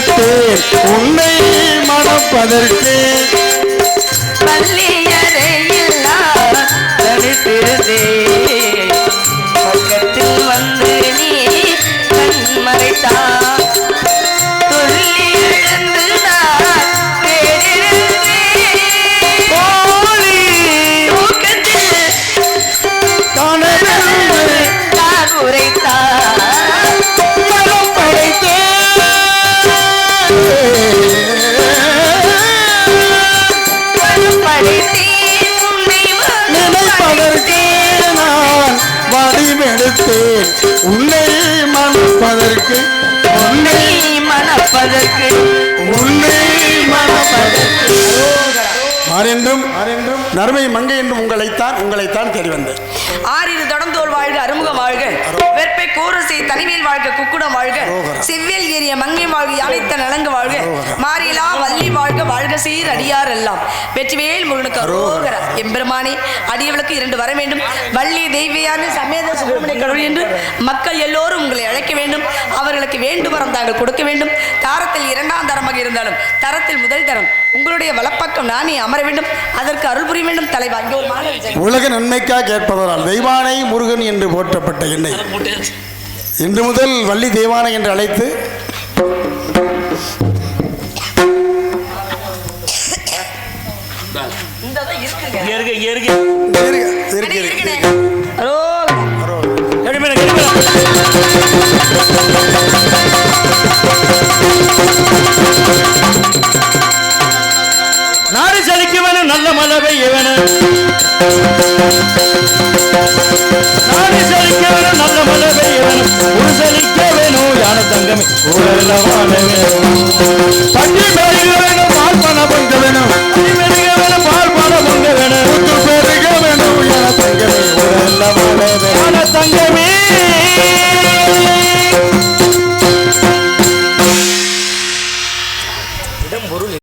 Speaker 1: எடுத்தேன் உன்னை மணப்பதற்கு.
Speaker 6: பள்ளியறையில் நான் தனித்திருந்தேன். பக்கத்தில் வந்து நீ கண் மறைத்தாய். துள்ளி எழுந்து நான் தேடிருந்தேன். தூக்கத்தில் நான் உரைத்தாய்.
Speaker 1: மனம் படைத்தேன்.
Speaker 6: படைத்தேன் உன்னை
Speaker 1: நினைப்பதற்கு நான் வடிவெடுத்தேன் உன்னை மணப்பதற்கு. உன்னை
Speaker 6: மணப்பதற்கு
Speaker 1: உன்னை மணப்பதற்கு. மாறென்றும் நறுமை மங்கை என்றும் உங்களைத்தான் தேடி வந்தேன்.
Speaker 6: ஆறிரு தொடர்ந்தோல் வாழ்க அறுமுகம் வாழ்க. வெற்பை கூரசை தனிவேல் வாழ்க குக்குடம் வாழ்க. செவ்வேல் ஏறிய மங்கை வாழ்க யானைத்த நலங்க வாழ்க. மாறிலா வள்ளி வாழ்க வாழ்க சீர் அடியார் எல்லாம். வெற்றிவேல் முருகனுக்கு அரோகரா. எம்பெருமானே அடியவளுக்கு 2 வர வேண்டும். வள்ளி தெய்வியான சமேத சுப்பிரமணிய கடவுள் என்று மக்கள் எல்லோரும் உங்களை அழைக்க வேண்டும். அவர்களுக்கு வேண்டும் வரம் தாங்கள் கொடுக்க வேண்டும். தாரத்தில் 2ஆம் தரமாக இருந்தாலும் தரத்தில் முதல் தரம் உங்களுடைய வலப்பக்கம் நானே அமர வேண்டும். அதற்கு அருள் புரிய வேண்டும் தலைவா. இங்கே ஒரு மாலை
Speaker 1: உலக நன்மைக்காக கேட்பதனால் தெய்வானை முருகன் என்று போற்றப்பட்ட என்னை இன்று முதல் வள்ளி தெய்வானை என்று அழைத்து
Speaker 2: நாடு செழிக்க வேணும், நல்ல மழை பெய்ய வேணும். நாடு செழிக்க வேணும், நல்ல மழை பெய்ய வேணும். ஒரு செழிக்க வேணும், யானை தங்கமே ஊரெல்லாம் வாழ வேணும்.
Speaker 1: பட்டி மேலில் வேணும், பால் பணம் பொங்க வேணும்.